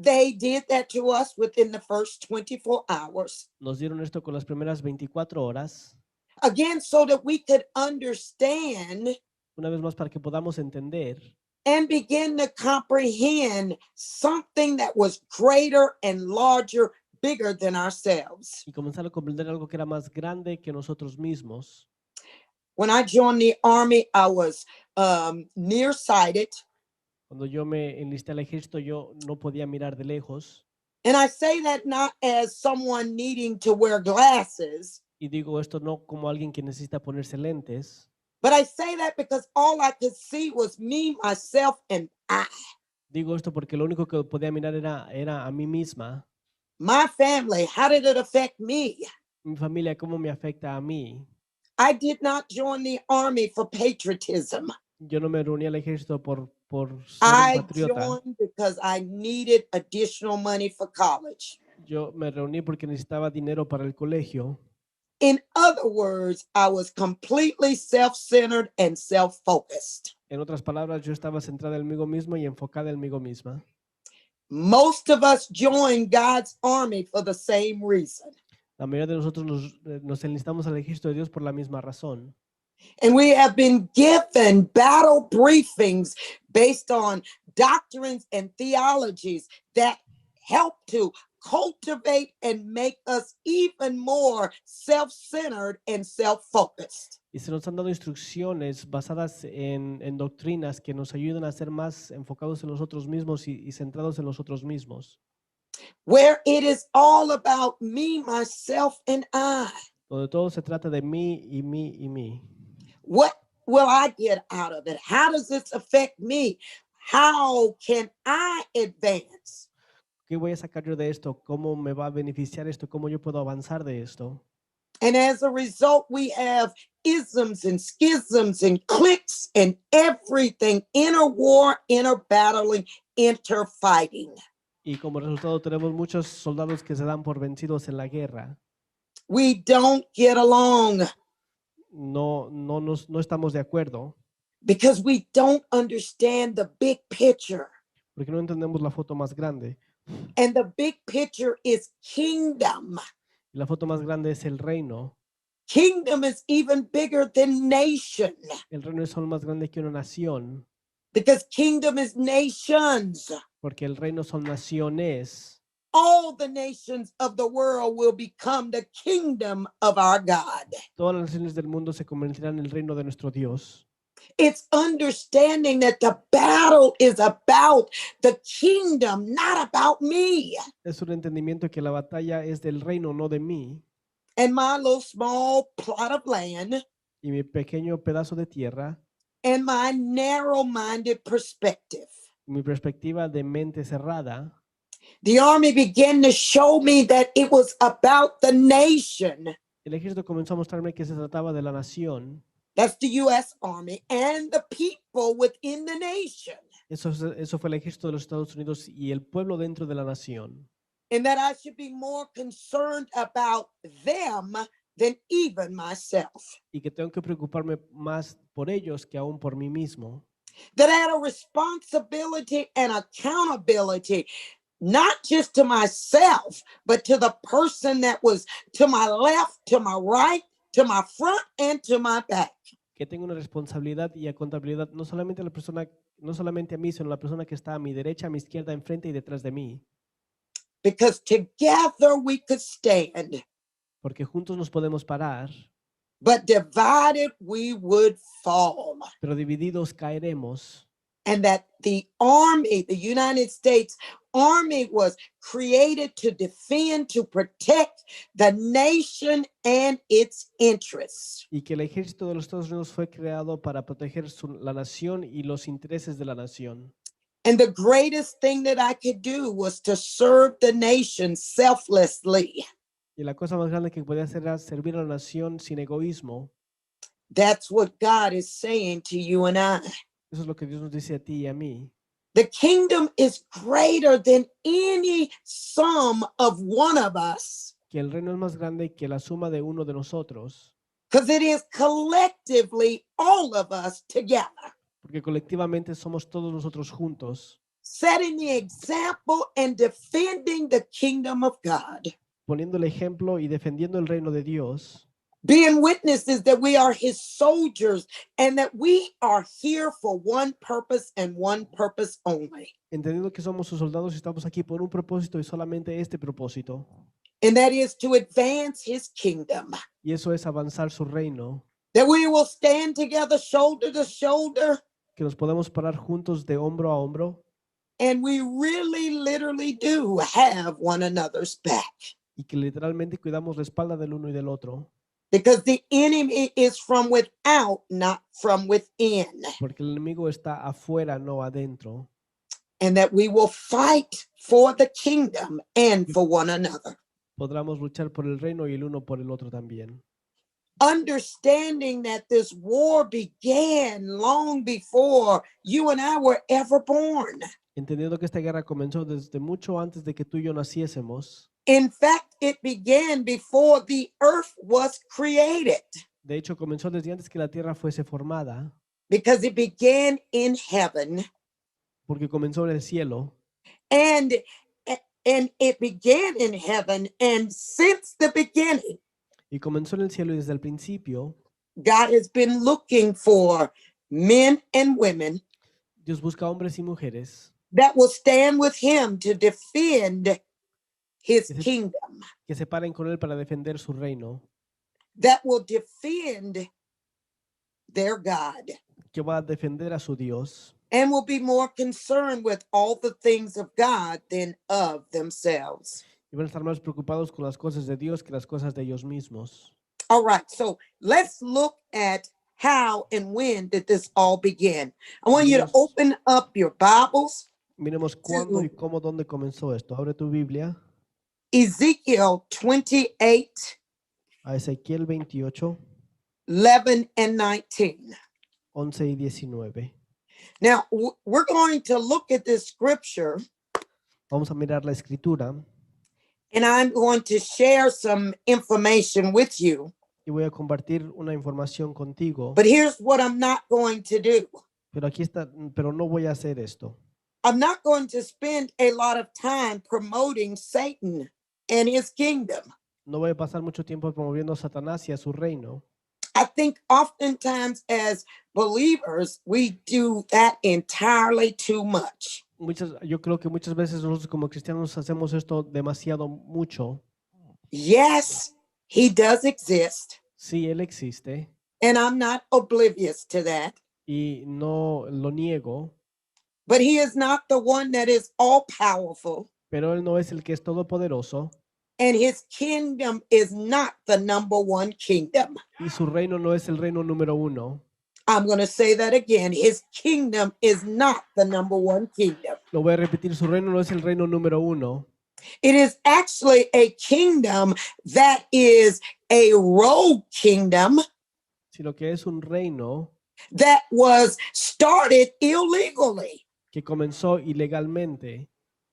They did that to us within the first 24 hours. Nos dieron esto con las primeras 24 horas. Again, so that we could understand Una vez más para que podamos entender and begin to comprehend something that was greater and larger, bigger than ourselves. y comenzar a comprender algo que era más grande que nosotros mismos. When I joined the army, I was nearsighted. Cuando yo me enlisté al ejército, yo no podía mirar de lejos. And I say that not as someone needing to wear glasses, Y digo esto no como alguien que necesita ponerse lentes. but I say that because all I could see was me, myself, and I. Digo esto porque lo único que podía mirar era a mí misma. My family, how did it affect me? Mi familia, cómo me afecta a mí. I did not join the army for patriotism. Yo no me reuní al ejército por ser I un patriota. joined because I needed additional money for college. Yo me reuní porque necesitaba dinero para el colegio. In other words, I was completely self-centered and self-focused. En otras palabras, yo estaba centrada en mí mismo y enfocada en mí misma. Most of us join God's army for the same reason. La mayoría de nosotros nos enlistamos al ejército de Dios por la misma razón. And we have been given battle briefings based on doctrines and theologies that help to cultivate and make us even more self-centered and self-focused. Y se nos han dado instrucciones basadas en doctrinas que nos ayudan a ser más enfocados en nosotros mismos y centrados en nosotros mismos. Where it is all about me, myself, and I. Donde todo se trata de mí y mí y mí. What will I get out of it? How does this affect me? How can I advance? ¿Qué voy a sacar yo de esto? ¿Cómo me va a beneficiar esto? ¿Cómo yo puedo avanzar de esto? And as a result, we have isms and schisms and cliques and everything, inner war, inner battling, inter fighting. Y como resultado tenemos muchos soldados que se dan por vencidos en la guerra. We don't get along No estamos de acuerdo because we don't understand the big picture. porque no entendemos la foto más grande. And the big picture is kingdom. Y la foto más grande es el reino. Kingdom is even bigger than nation El reino es aún más grande que una nación, because kingdom is nations. porque el reino son naciones. all the nations of the world will become the kingdom of our God. Todas las naciones del mundo se convertirán en el reino de nuestro Dios. It's understanding that the battle is about the kingdom, not about me Es un entendimiento que la batalla es del reino, no de mí, and my little small plot of land y mi pequeño pedazo de tierra, and my narrow-minded perspective. mi perspectiva de mente cerrada. The army began to show me that it was about the nation. El ejército comenzó a mostrarme que se trataba de la nación. That's the U.S. Army and the people within the nation. Eso fue el ejército de los Estados Unidos y el pueblo dentro de la nación. And that I should be more concerned about them than even myself. Y que tengo que preocuparme más por ellos que aún por mí mismo. That I had a responsibility and accountability, not just to myself, but to the person that was to my left, to my right, to my front, and to my back. Que tengo una responsabilidad y contabilidad no solamente a la persona, no solamente a mí, sino a la persona que está a mi derecha, a mi izquierda, enfrente y detrás de mí. Because together we could stand, Porque juntos nos podemos parar, but divided we would fall. pero divididos caeremos. And that the army, the United States Army, was created to defend, to protect the nation and its interests. Y que el ejército de los Estados Unidos fue creado para proteger la nación y los intereses de la nación. And the greatest thing that I could do was to serve the nation selflessly. Y la cosa más grande que podía hacer era servir a la nación sin egoísmo. That's what God is saying to you and I. Eso es lo que Dios nos dice a ti y a mí. The kingdom is greater than any sum of one of us, Que el reino es más grande que la suma de uno de nosotros. because it is collectively all of us together, Porque colectivamente somos todos nosotros juntos, setting the example and defending the kingdom of God, poniendo el ejemplo y defendiendo el reino de Dios. being witnesses that we are his soldiers and that we are here for one purpose and one purpose only. Entendiendo que somos sus soldados y estamos aquí por un propósito y solamente este propósito. And that is to advance his kingdom. Y eso es avanzar su reino. That we will stand together shoulder to shoulder. Que nos podemos parar juntos de hombro a hombro. And we really, literally do have one another's back. Y que literalmente cuidamos la espalda del uno y del otro. Because the enemy is from without, not from within. Porque el enemigo está afuera, no adentro. And that we will fight for the kingdom and for one another. Podremos luchar por el reino y el uno por el otro también. Understanding that this war began long before you and I were ever born. Entendiendo que esta guerra comenzó desde mucho antes de que tú y yo naciésemos. In fact, it began before the earth was created, De hecho, comenzó desde antes que la tierra fuese formada, because it began in heaven. porque comenzó en el cielo. And it began in heaven, and since the beginning, Y comenzó en el cielo y desde el principio, God has been looking for men and women Dios busca hombres y mujeres that will stand with him to defend his Is it- kingdom, que se paren con él para defender su reino, that will defend their God, que va a defender a su Dios and will be more concerned with all the things of God than of themselves. y van a estar más preocupados con las cosas de Dios que las cosas de ellos mismos. All right, so let's look at how and when did this all begin. I want you to Yes. open up your Bibles, Miremos cuándo y cómo, dónde comenzó esto. Abre tu Biblia Ezekiel 28, a Ezequiel 28, 11 and 19. 11 y 19. Now, we're going to look at this scripture, Vamos a mirar la escritura and I'm going to share some information with you. y voy a compartir una información contigo, But here's what I'm not going to do. pero aquí está, pero no voy a hacer esto. I'm not going to spend a lot of time promoting Satan and his kingdom. No voy a pasar mucho tiempo promoviendo a Satanás y a su reino. I think oftentimes as believers, we do that entirely too much. Yo creo que muchas veces nosotros como cristianos hacemos esto demasiado mucho. Yes, he does exist, Sí, Él existe and I'm not oblivious to that, y no lo niego, but he is not the one that is all powerful, pero Él no es el que es todopoderoso and his kingdom is not the number one kingdom. y su reino no es el reino número uno. I'm going to say that again. His kingdom is not the number one kingdom. Lo voy a repetir, su reino no es el reino número uno. It is actually a kingdom that is a rogue kingdom Sino que es un reino that was started illegally. que comenzó ilegalmente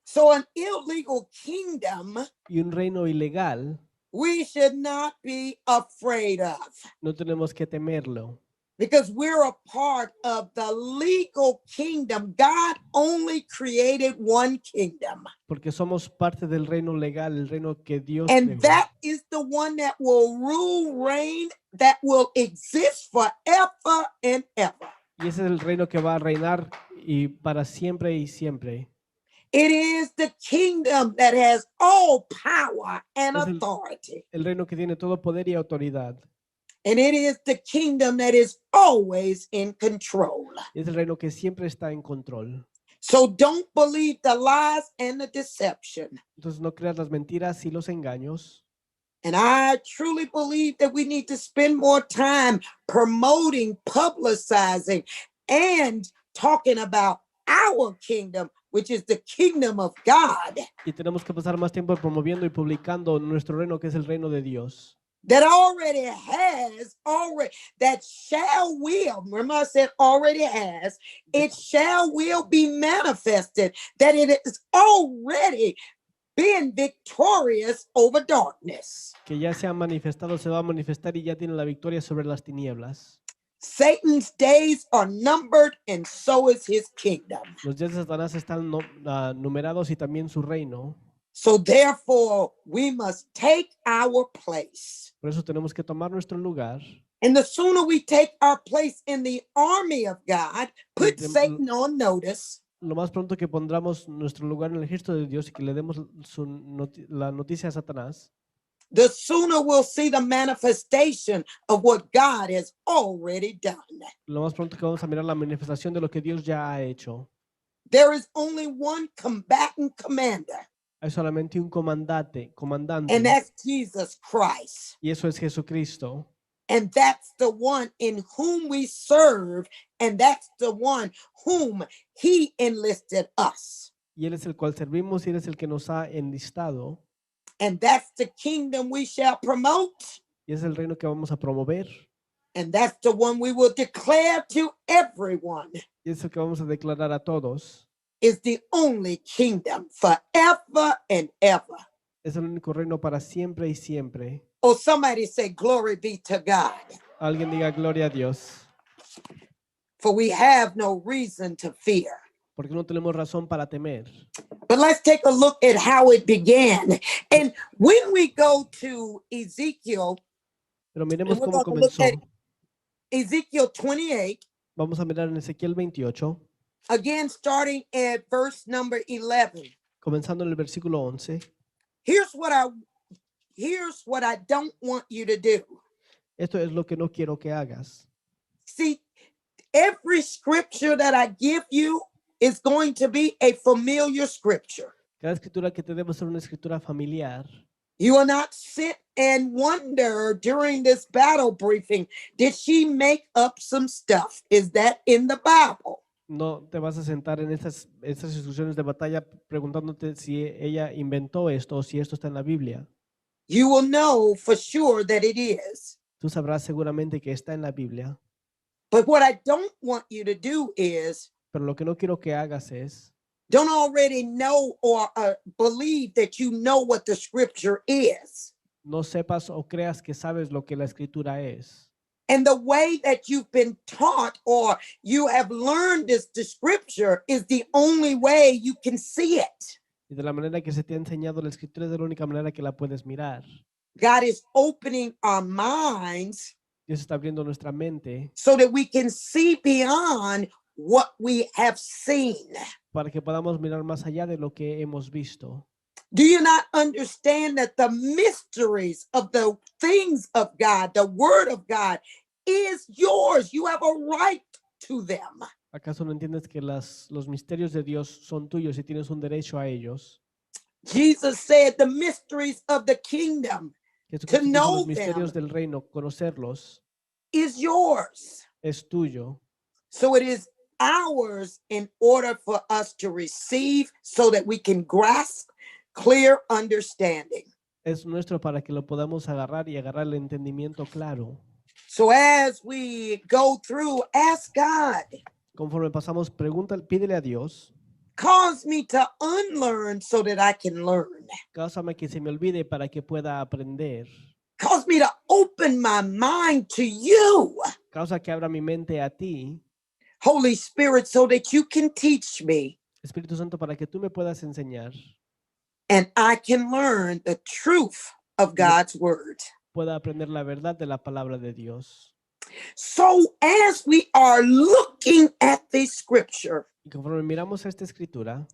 So, an illegal kingdom y un reino ilegal we should not be afraid of, no tenemos que temerlo, because we're a part of the legal kingdom. God only created one kingdom, porque somos parte del reino legal, el reino que Dios and creó. that is the one that will rule, reign, that will exist forever and ever. Y ese es el reino que va a reinar y para siempre y siempre. It is the kingdom that has all power and Es el- authority. El reino que tiene todo poder y autoridad. And it is the kingdom that is always in control. Es el reino que siempre está en control. So don't believe the lies and the deception. Entonces no creas las mentiras y los engaños. And I truly believe that we need to spend more time promoting, publicizing, and talking about our kingdom, which is the kingdom of God, Y tenemos que pasar más tiempo promoviendo y publicando nuestro reino, que es el reino de Dios. that that shall will, remember I said already has, it shall will be manifested, that it is already been victorious over darkness. Que ya se ha manifestado, se va a manifestar y ya tiene la victoria sobre las tinieblas. Satan's days are numbered, and so is his kingdom. Los días de Satanás están numerados y también su reino. So therefore, we must take our place. Por eso tenemos que tomar nuestro lugar. And the sooner we take our place in the army of God, put Dem- Satan on notice, Lo más pronto que pondremos nuestro lugar en el ejército de Dios y que le demos la noticia a Satanás, the sooner we'll see the manifestation of what God has already done. lo más pronto que vamos a mirar la manifestación de lo que Dios ya ha hecho. There is only one combatant commander, Hay solamente un comandante, and that's Jesus Christ. y eso es Jesucristo. And that's the one in whom we serve, and that's the one whom he enlisted us. Y Él es el cual servimos y Él es el que nos ha enlistado. And that's the kingdom we shall promote, Y es el reino que vamos a promover. and that's the one we will declare to everyone Y es el que vamos a declarar a todos. is the only kingdom forever and ever. Es el único reino para siempre y siempre. Oh, somebody say, glory be to God. Alguien diga gloria a Dios. For we have no reason to fear. Porque no tenemos razón para temer. But let's take a look at how it began. And when we go to Ezekiel, Pero miremos And we're cómo going to look comenzó. at Ezekiel 28, Vamos a mirar en Ezequiel 28, again starting at verse number 11. comenzando en el versículo 11. Here's what I don't want you to do. Esto es lo que no quiero que hagas. See, every scripture that I give you is going to be a familiar scripture. Cada escritura que te debo ser una escritura familiar. You will not sit and wonder during this battle briefing, did she make up some stuff? Is that in the Bible? No te vas a sentar en estas instrucciones de batalla preguntándote si ella inventó esto o si esto está en la Biblia. You will know for sure that it is. Tú sabrás seguramente que está en la Biblia, But what I don't want you to do is pero lo que no quiero que hagas es don't already know or believe that you know what the scripture is. no sepas o creas que sabes lo que la escritura es. And the way that you've been taught or you have learned the scripture is the only way you can see it. Y de la manera que se te ha enseñado la escritura es de la única manera que la puedes mirar. God is opening our minds Dios está abriendo nuestra mente so that we can see beyond what we have seen. para que podamos mirar más allá de lo que hemos visto. Do you not understand that the mysteries of the things of God, the word of God, is yours? You have a right to them. ¿Acaso no entiendes que los misterios de Dios son tuyos y tienes un derecho a ellos? Jesus said the mysteries of the kingdom Jesucristo dijo, know los misterios them. del reino, conocerlos, is yours. es tuyo. So it is ours in order for us to receive so that we can grasp clear understanding. Es nuestro para que lo podamos agarrar y agarrar el entendimiento claro. So as we go through, ask God, Conforme pasamos, pídele a Dios, cause me to unlearn so that I can learn. cáusame que se me olvide para que pueda aprender. Cause me to open my mind to you, Causa que abra mi mente a ti, Holy Spirit, so that you can teach me Espíritu Santo, para que tú me puedas enseñar, and I can learn the truth of God's word. pueda aprender la verdad de la palabra de Dios. So as we are looking at this scripture, Y conforme miramos esta escritura,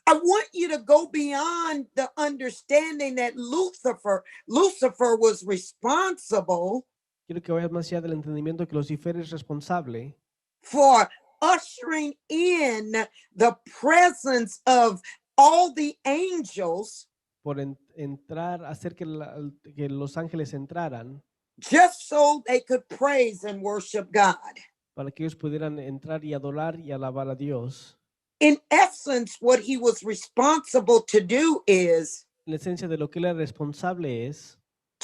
I want you to go beyond the understanding that Lucifer was responsible quiero que vayas más allá del entendimiento que Lucifer es responsable for ushering in the presence of all the angels por entrar, hacer que los ángeles entraran, just so they could praise and worship God. para que ellos pudieran entrar y adorar y alabar a Dios. In essence, what he was responsible to do is La esencia de lo que él es responsable es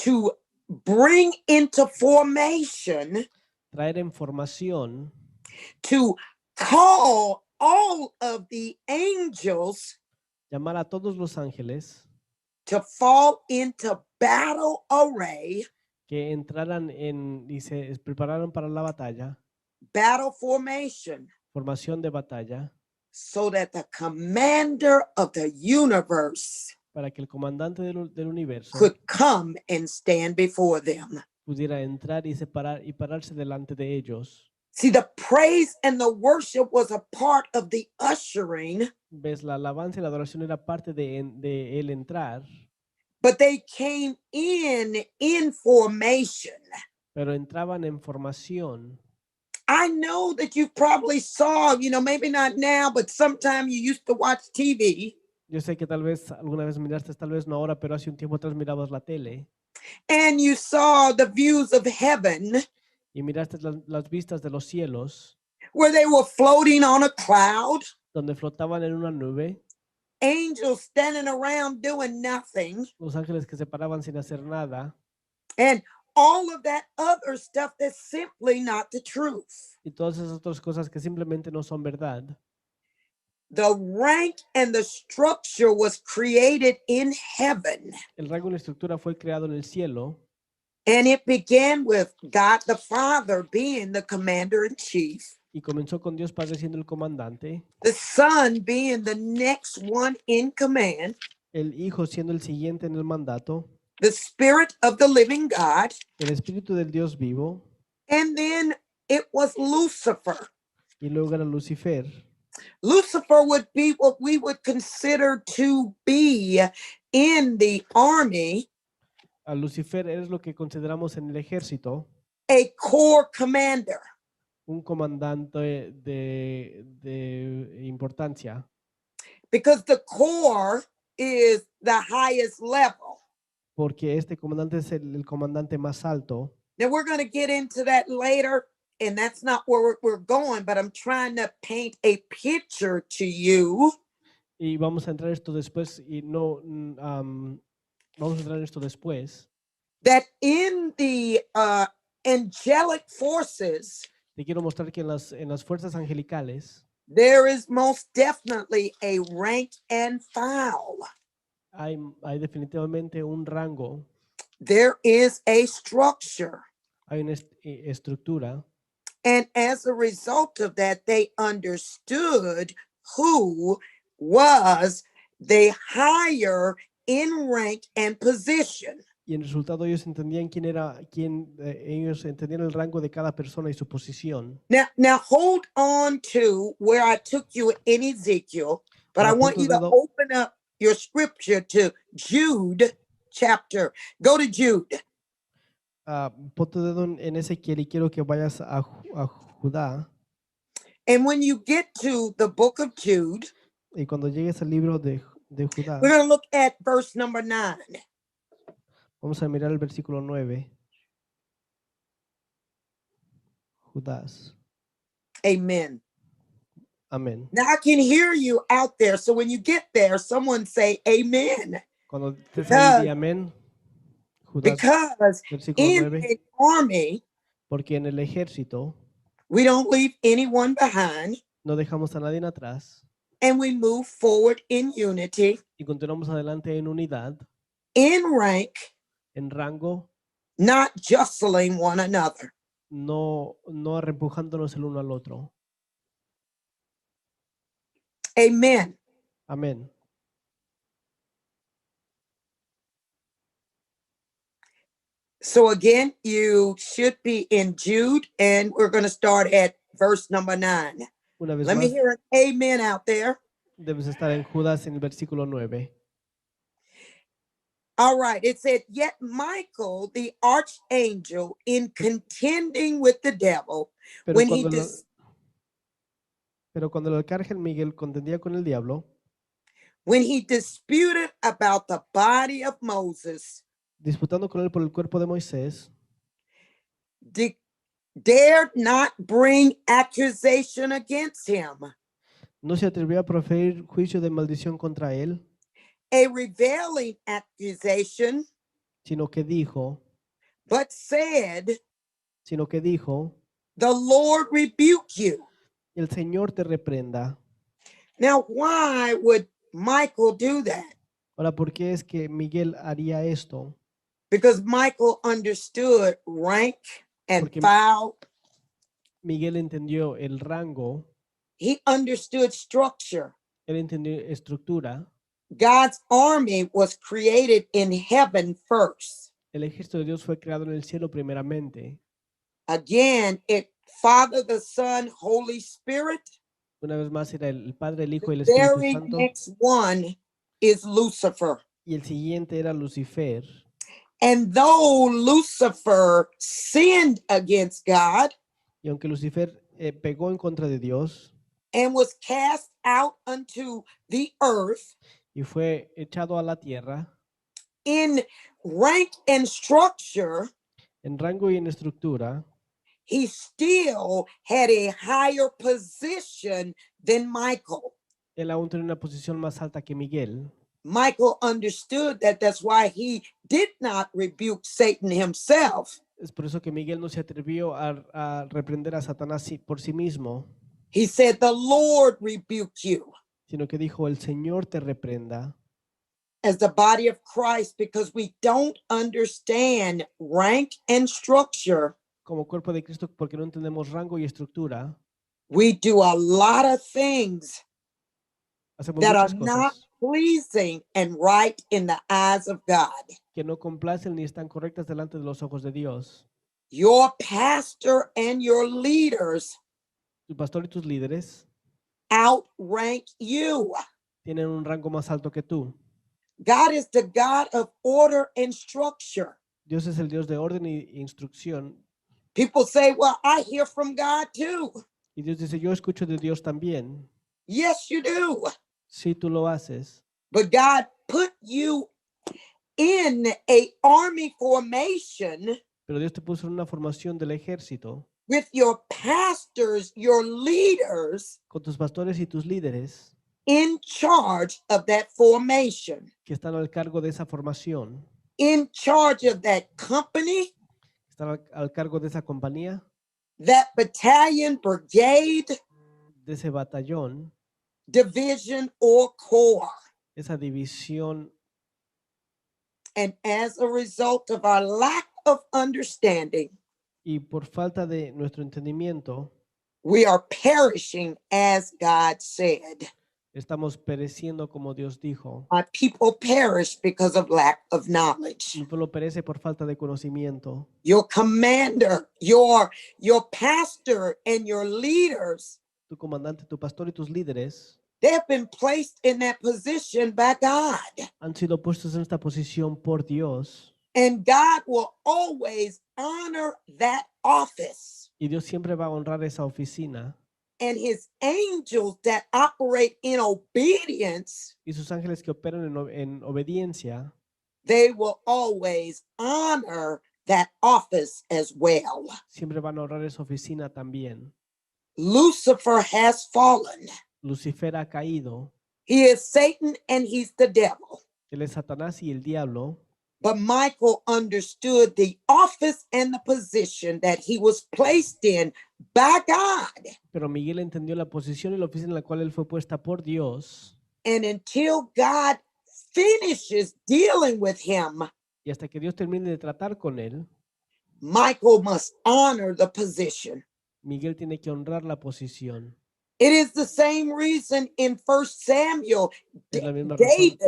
to bring into formation, traer en formación, to call all of the angels llamar a todos los ángeles to fall into battle array, que entraran y se prepararan para la batalla, battle formation, formación de batalla, so that the commander of the universe para que el comandante del universo could come and stand before them. pudiera entrar y pararse delante de ellos. See, the praise and the worship was a part of the ushering, Ves, la alabanza y la adoración era parte de él entrar, but they came in formation. pero entraban en formación. I know that you probably saw, maybe not now, but sometime you used to watch TV Yo sé que tal vez alguna vez miraste, tal vez no ahora, pero hace un tiempo atrás mirabas la tele and you saw the views of heaven y miraste las vistas de los cielos, where they were floating on a cloud, donde flotaban en una nube, angels standing around doing nothing, los ángeles que se paraban sin hacer nada, and all of that other stuff that's simply not the truth. y todas esas otras cosas que simplemente no son verdad. The rank and the structure was created in heaven, El rango y la estructura fue creado en el cielo and it began with God the Father being the commander in chief, y comenzó con Dios Padre siendo el comandante, the Son being the next one in command, el Hijo siendo el siguiente en el mandato, the Spirit of the living God, el Espíritu del Dios vivo, and then it was Lucifer. y luego era Lucifer. Lucifer would be what we would consider to be in the army A Lucifer es lo que consideramos en el ejército a corps commander. un comandante de importancia, Because the corps is the highest level. porque este comandante es el comandante más alto. Now we're going to get into that later, and that's not where we're going, but I'm trying to paint a picture to you Y vamos a entrar esto después y no vamos a entrar en esto después. that in the angelic forces, Te quiero mostrar que en las fuerzas angelicales there is most definitely a rank and file. hay definitivamente un rango, There is a structure. hay una estructura, And as a result of that, they understood who was the higher in rank and position. Y en resultado ellos entendían ellos entendían el rango de cada persona y su posición. Now hold on to where I took you in Ezekiel, but I Ahora, want pon you tu to dedo- open up your scripture to Jude chapter. Go to Jude. Pon tu dedo en Ezequiel y quiero que vayas a Judá. And when you get to the book of Jude, Y cuando llegues al libro de Judá, we're going to look at verse number 9. vamos a mirar el versículo 9. Judás. Amen. Amén. Now I can hear you out there. So when you get there, someone say amen. Cuando estés ahí, di Because, amén. Judás, because versículo in 9. an army, Porque en el ejército we don't leave anyone behind no dejamos a nadie atrás and we move forward in unity, y continuamos adelante en unidad, in rank, en rango, not jostling one another. no arrempujándonos el uno al otro. Amen. Amén. So again, you should be in Jude, and we're going to start at verse number 9. Una vez Let me más, hear an amen out there. debes estar en Judas en el versículo 9. All right. It said, yet Michael, the archangel, in contending with the devil, Pero when he cuando, dis- el arcángel Miguel contendía con el diablo, when he disputed about the body of Moses, disputando con él por el cuerpo de Moisés, dared not bring accusation against him, no se atrevió a proferir juicio de maldición contra él, a revealing accusation, sino que dijo, but said, the Lord rebuke you. el Señor te reprenda. Now, why would Michael do that? Ahora, ¿por qué es que Miguel haría esto? Because Michael understood rank and Porque- file. Miguel entendió el rango, He understood structure. él entendió estructura. God's army was created in heaven first. El ejército de Dios fue creado en el cielo primeramente. Again, it Father, the Son, Holy Spirit. Una vez más era el Padre, el Hijo y el The Espíritu very Santo. next one is Lucifer. Y el siguiente era Lucifer. And though Lucifer sinned against God Y aunque Lucifer pegó en contra de Dios and was cast out unto the earth, y fue echado a la tierra, in rank and structure, en rango y en estructura, he still had a higher position than Michael. él aún tenía una posición más alta que Miguel. Michael understood that. That's why he did not rebuke Satan himself. Es por eso que Miguel no se atrevió a reprender a Satanás por sí mismo, He said, the Lord rebuke you, sino que dijo, el Señor te reprenda. as the body of Christ, because we don't understand rank and structure. Como cuerpo de Cristo, porque no entendemos rango y estructura, We do a lot of things hacemos that are muchas not cosas pleasing and right in the eyes of God. que no complacen ni están correctas delante de los ojos de Dios. Your pastor and your leaders Tu pastor y tus líderes outrank you. tienen un rango más alto que tú. God is the God of order and structure. Dios es el Dios de orden y instrucción. People say, well, I hear from God too. Y Dios dice, yo escucho de Dios también. Yes, you do. Sí, tú lo haces. But God put you in a army formation Pero Dios te puso en una formación del ejército with your pastors, your leaders con tus pastores y tus líderes in charge of that formation, que están al cargo de esa formación, in charge of that company, están al cargo de esa compañía, that battalion, brigade, de ese batallón, division, or corps. esa división. And as a result of our lack of understanding, Y por falta de nuestro entendimiento, we are perishing as God said. Estamos pereciendo como Dios dijo. My people perish because of lack of knowledge. Mi pueblo perece por falta de conocimiento. Your commander, your pastor, and your leaders, Tu comandante, tu pastor y tus líderes they have been placed in that position by God. han sido puestos en esta posición por Dios. And God will always honor that office. Y Dios siempre va a honrar esa oficina. And his angels that operate in obedience, Y sus ángeles que operan en obediencia, they will always honor that office as well. siempre van a honrar esa oficina también. Lucifer has fallen. Lucifer ha caído. He is Satan and he's the devil. Él es Satanás y el diablo. But Michael understood the office and the position that he was placed in by God. Pero Miguel entendió la posición y la oficina en la cual él fue puesta por Dios. And until God finishes dealing with him, Y hasta que Dios termine de tratar con él, Michael must honor the position. Miguel tiene que honrar la posición. It is the same reason in 1 Samuel, Es la misma razón David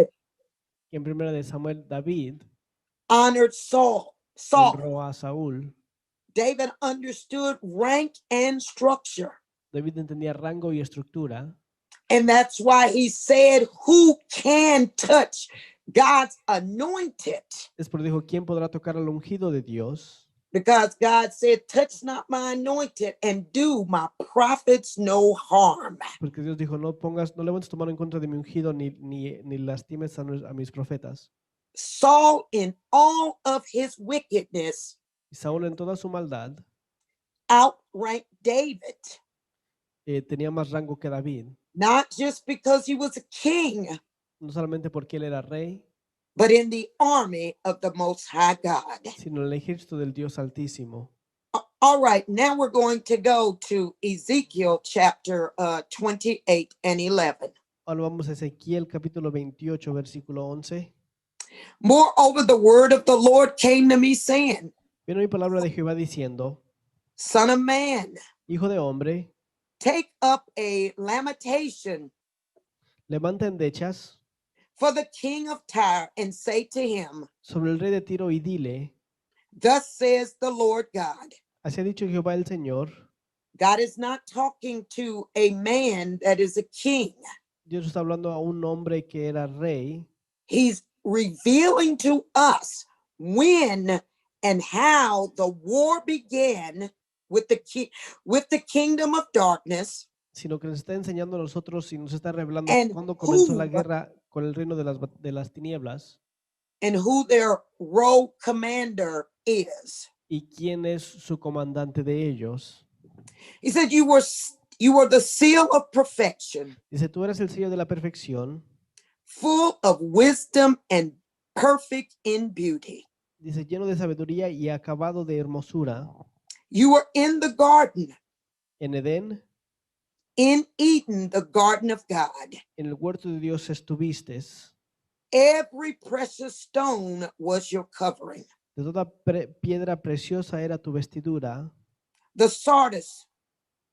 que en 1 de Samuel David honored Saul. honró a Saúl. David understood rank and structure. David entendía rango y estructura. And that's why he said, who can touch God's anointed? Es por dijo, ¿quién podrá tocar al ungido de Dios? Because God said, touch not my anointed and do my prophets no harm. Porque Dios dijo, no levantes tu mano en contra de mi ungido ni lastimes a mis profetas. Saul, in all of his wickedness, Y Saúl en toda su maldad outranked David, tenía más rango que David. not just because he was a king, No solamente porque él era rey, but in the army of the Most High God. sino en el ejército del Dios Altísimo. All right, now we're going to go to Ezekiel chapter 28 and 11. Ahora vamos a Ezequiel capítulo 28, versículo 11. Moreover, the word of the Lord came to me, saying, Vino mi palabra de Jehová diciendo, Son of man, hijo de hombre, take up a lamentation levanta endechas for the king of Tyre, and say to him, sobre el rey de Tiro y dile, Thus says the Lord God. así ha dicho Jehová el Señor. God is not talking to a man that is a king. Dios está hablando a un hombre que era rey. He's revealing to us when and how the war began with the kingdom of darkness, Sino que nos está enseñando a nosotros y nos está revelando And cuándo comenzó la who- guerra con el reino de las tinieblas and who their rogue commander is. y quién es su comandante de ellos. He said, you were the seal of perfection, Dice, tú eres el sello de la perfección. full of wisdom and perfect in beauty. Dice, lleno de sabiduría y acabado de hermosura. You were in the garden, En Edén, in Eden, the garden of God. en el huerto de Dios estuviste. Every precious stone was your covering. De toda piedra preciosa era tu vestidura. The sardius,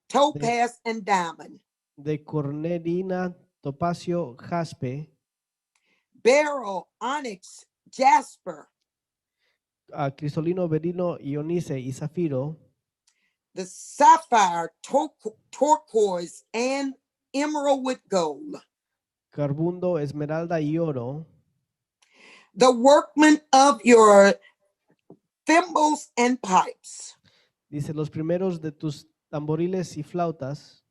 topaz, and diamond, De cornelina, topacio, jaspe, beryl, onyx, jasper, crisolino, berilo, ionice y zafiro. the sapphire, turquoise, and emerald with gold. Carbundo, esmeralda y oro. The workman of your thimbles and pipes Dice, los primeros de tus tamboriles y flautas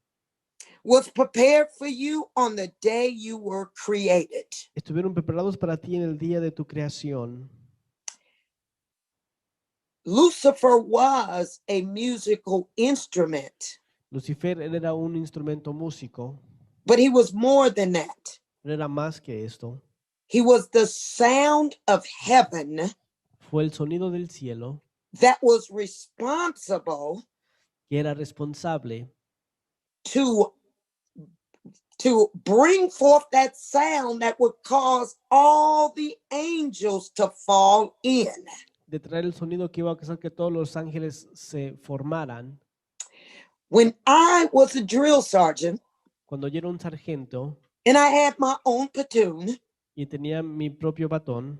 was prepared for you on the day you were created. estuvieron preparados para ti en el día de tu creación. Lucifer was a musical instrument, Lucifer, él era un instrumento músico, but he was more than that. pero era más que esto. He was the sound of heaven Fue el sonido del cielo that was responsible que era responsable to bring forth that sound that would cause all the angels to fall in. de traer el sonido que iba a hacer que todos los ángeles se formaran. When I was a drill sergeant, Cuando yo era un sargento, and I had my own platoon. y tenía mi propio batón.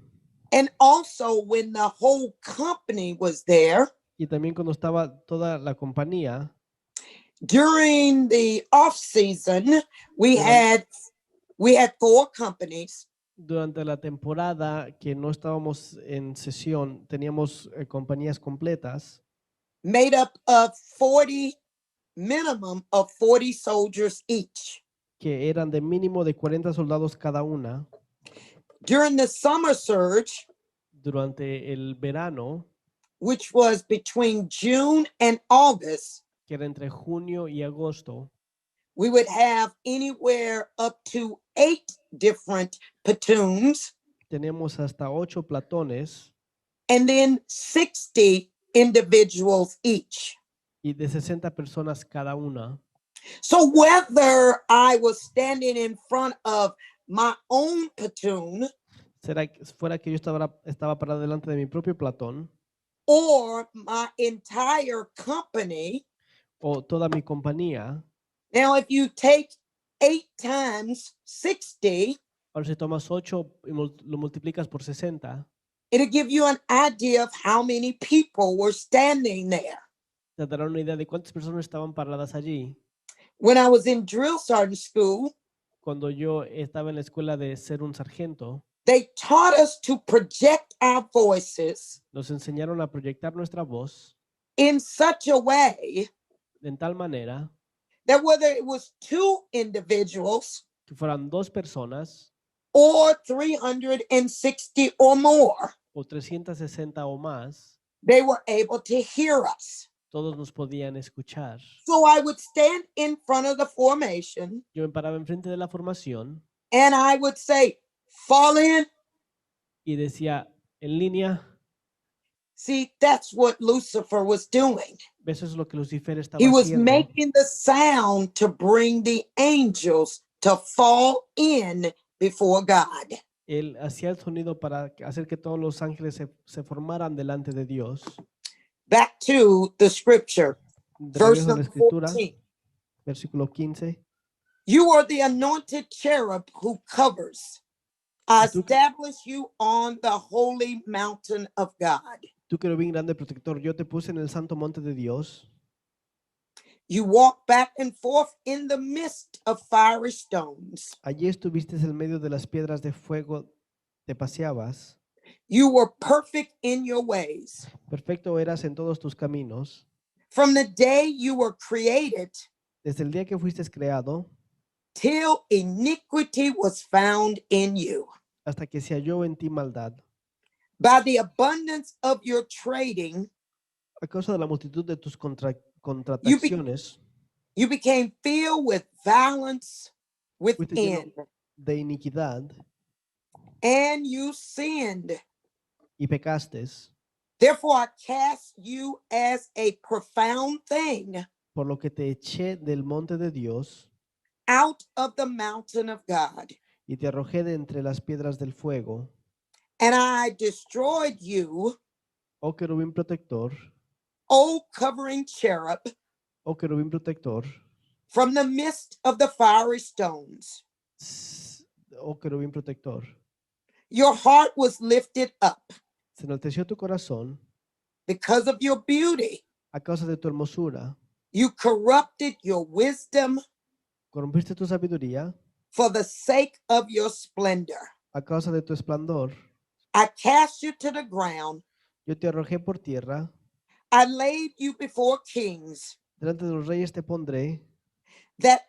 And also, when the whole company was there, Y también cuando estaba toda la compañía, during the off season, we Duran- had 4 companies. durante la temporada que no estábamos en sesión, teníamos compañías completas Made up of 40, minimum of 40 soldiers each. que eran de mínimo de 40 soldados cada una. During the summer surge, Durante el verano, which was between June and August, que era entre junio y agosto, we would have anywhere up to 8 different platoons teníamos hasta 8 platones and then 60 individuals each. y de 60 personas cada una. So whether I was standing in front of my own platoon Fuera que yo estaba parado delante de mi propio platón or my entire company, o toda mi compañía, now if you take 8 times 60, ahora si tomas 8 y lo multiplicas por 60, it'll give you an idea of how many people were standing there. te dará una idea de cuántas personas estaban paradas allí. When I was in drill sergeant school, Cuando yo estaba en la escuela de ser un sargento, they taught us to project our voices nos enseñaron a proyectar nuestra voz in such a way en tal manera that whether it was 2 individuals que fueran 2 personas or 360 or more, o 360 o más, they were able to hear us. todos nos podían escuchar. So I would stand in front of the formation Yo me paraba enfrente de la formación and I would say, fall in. y decía, en línea. See, that's what Lucifer was doing. Eso es lo que Lucifer estaba He was haciendo. making the sound to bring the angels to fall in before God. Él hacía el sonido para hacer que todos los ángeles se formaran delante de Dios. Back to the scripture, De verse regreso a la number escritura, 14. versículo 15. You are the anointed cherub who covers. I Tú- establish you on the holy mountain of God. Tú querubín grande protector, yo te puse en el santo monte de Dios. You walk back and forth in the midst of fiery stones. Allí estuviste en medio de las piedras de fuego, te paseabas. You were perfect in your ways. Perfecto eras en todos tus caminos. From the day you were created Desde el día que fuiste creado till iniquity was found in you. hasta que se halló en ti maldad. By the abundance of your trading, A causa de la multitud de tus contrataciones, you became filled with violence fuiste lleno within, de iniquidad and you sinned. y pecastes, Therefore, I cast you as a profound thing por lo que te eché del monte de Dios out of the mountain of God, y te arrojé de entre las piedras del fuego. and I destroyed you, Oh querubín protector, O covering cherub, oh querubín protector, from the midst of the fiery stones. oh querubín protector. Your heart was lifted up Se enalteció tu corazón because of your beauty. a causa de tu hermosura. You corrupted your wisdom Corrompiste tu sabiduría for the sake of your splendor. a causa de tu esplendor. I cast you to the ground. Yo te arrojé por tierra. I laid you before kings Delante de los reyes te pondré that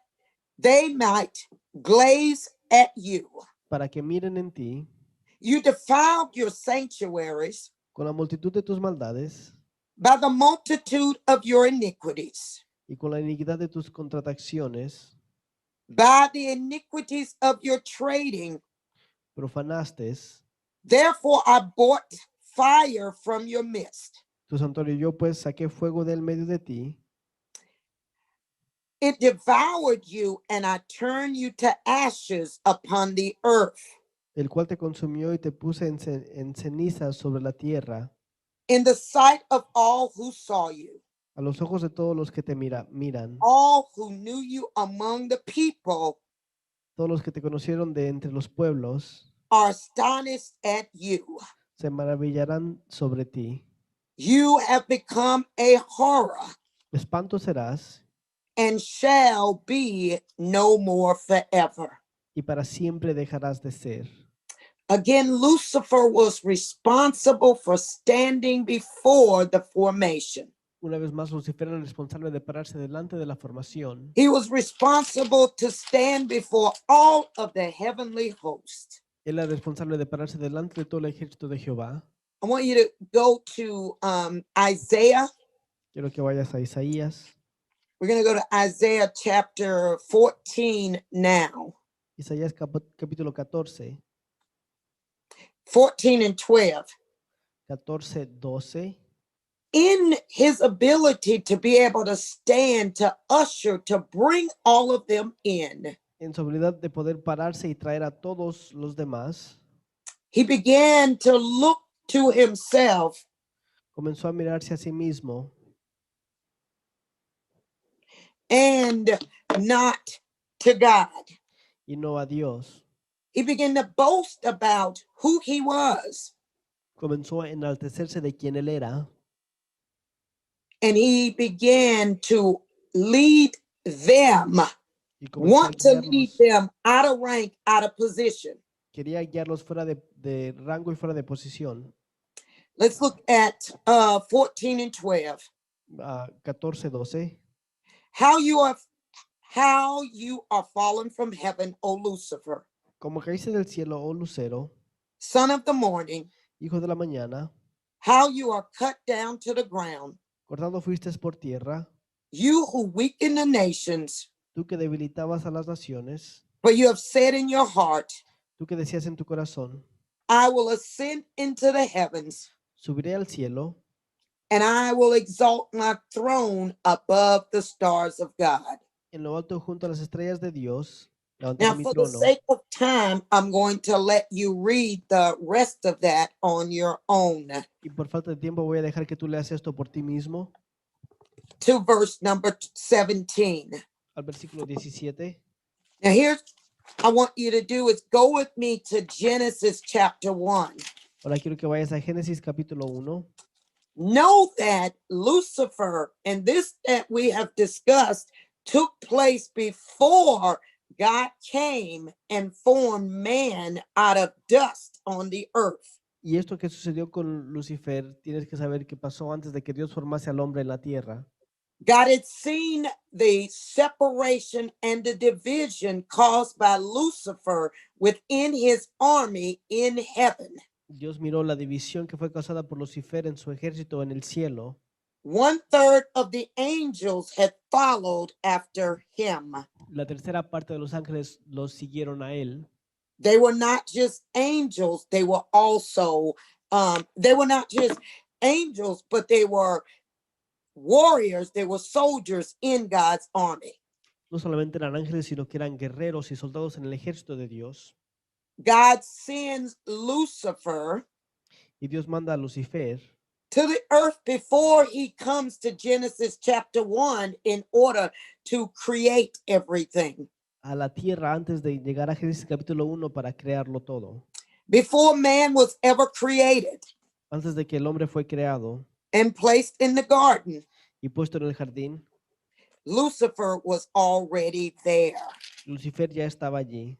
they might glaze at you. para que miren en ti You defiled your sanctuaries con la multitud de tus maldades by the multitude of your iniquities, y con la iniquidad de tus contrataciones. by the iniquities of your trading. Profanastes Therefore, I brought fire from your midst. tu santuario. Yo pues saqué fuego del medio de ti. It devoured you, and I turned you to ashes upon the earth. El cual te consumió y te puse en cenizas sobre la tierra, In the sight of all who saw you, a los ojos de todos los que te miran. all who knew you among the people, Todos los que te conocieron de entre los pueblos are astonished at you. se maravillarán sobre ti. You have become a horror Espanto serás and shall be no more forever. y para siempre dejarás de ser. Again, Lucifer was responsible for standing before the formation. Una vez más, Lucifer era el responsable de pararse delante de la formación. He was responsible to stand before all of the heavenly host. Él era responsable de pararse delante de todo el ejército de Jehová. I want you to go to Isaiah. Quiero que vayas a Isaías. We're going to go to Isaiah chapter 14 now, Isaías capítulo 14, 14 and 12. 14, 12. In his ability to be able to stand, to usher, to bring all of them in, En su habilidad de poder pararse y traer a todos los demás, he began to look to himself comenzó a mirarse a sí mismo and not to God. y no a Dios. He began to boast about who he was, Comenzó a enaltecerse de quien él era and he began to lead them, y comenzó a want to lead guiarlos. them out of rank, out of position. Quería guiarlos fuera de rango y fuera de posición. Let's look at 14 and 12. 14, 12. How you are fallen from heaven, O Lucifer, Como caíste del cielo, oh lucero, son of the morning, hijo de la mañana, how you are cut down to the ground, cortado fuiste por tierra, you who weaken the nations, tú que debilitabas a las naciones, for you have said in your heart, tú que decías en tu corazón, I will ascend into the heavens, subiré al cielo and I will exalt my throne above the stars of God. en lo alto junto a las estrellas de Dios, levantaré Now, mi for the trono. sake of time, I'm going to let you read the rest of that on your own. Y por falta de tiempo voy a dejar que tú leas esto por ti mismo. To verse number 17. Al versículo 17. Now, here's I want you to do is go with me to Genesis chapter 1. Ahora quiero que vayas a Génesis capítulo 1. Know that Lucifer and this that we have discussed took place before God came and formed man out of dust on the earth. Y esto que sucedió con Lucifer, tienes que saber que pasó antes de que Dios formase al hombre en la tierra. God had seen the separation and the division caused by Lucifer within his army in heaven. Dios miró la división que fue causada por Lucifer en su ejército en el cielo. 1/3 of the angels had followed after him. La tercera parte de los ángeles los siguieron a él. They were not just angels, they were also they were not just angels, but they were warriors, they were soldiers in God's army. No solamente eran ángeles, sino que eran guerreros y soldados en el ejército de Dios. God sends Lucifer Y Dios manda a Lucifer to the earth before he comes to Genesis chapter 1 in order to create everything. a la tierra antes de llegar a Génesis capítulo 1 para crearlo todo. Before man was ever created Antes de que el hombre fue creado and placed in the garden, y puesto en el jardín, Lucifer was already there. Lucifer ya estaba allí.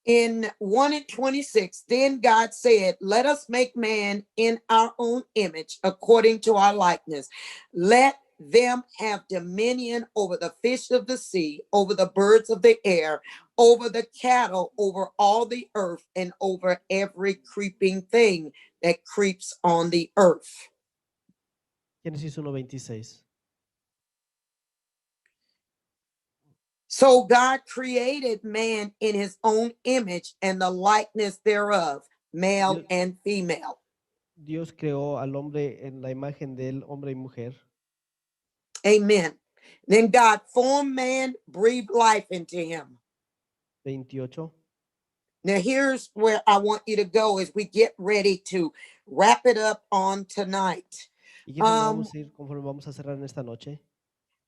In 1 and 26, then God said, let us make man in our own image, according to our likeness. Let them have dominion over the fish of the sea, over the birds of the air, over the cattle, over all the earth, and over every creeping thing that creeps on the earth. Génesis 1:26. So God created man in his own image and the likeness thereof, male Dios- and female. Dios creó al hombre en la imagen de él, hombre y mujer. Amen. Then God formed man, breathed life into him. 28. Now, here's where I want you to go as we get ready to wrap it up on tonight. ¿Y qué vamos a ir conforme vamos a cerrar en esta noche?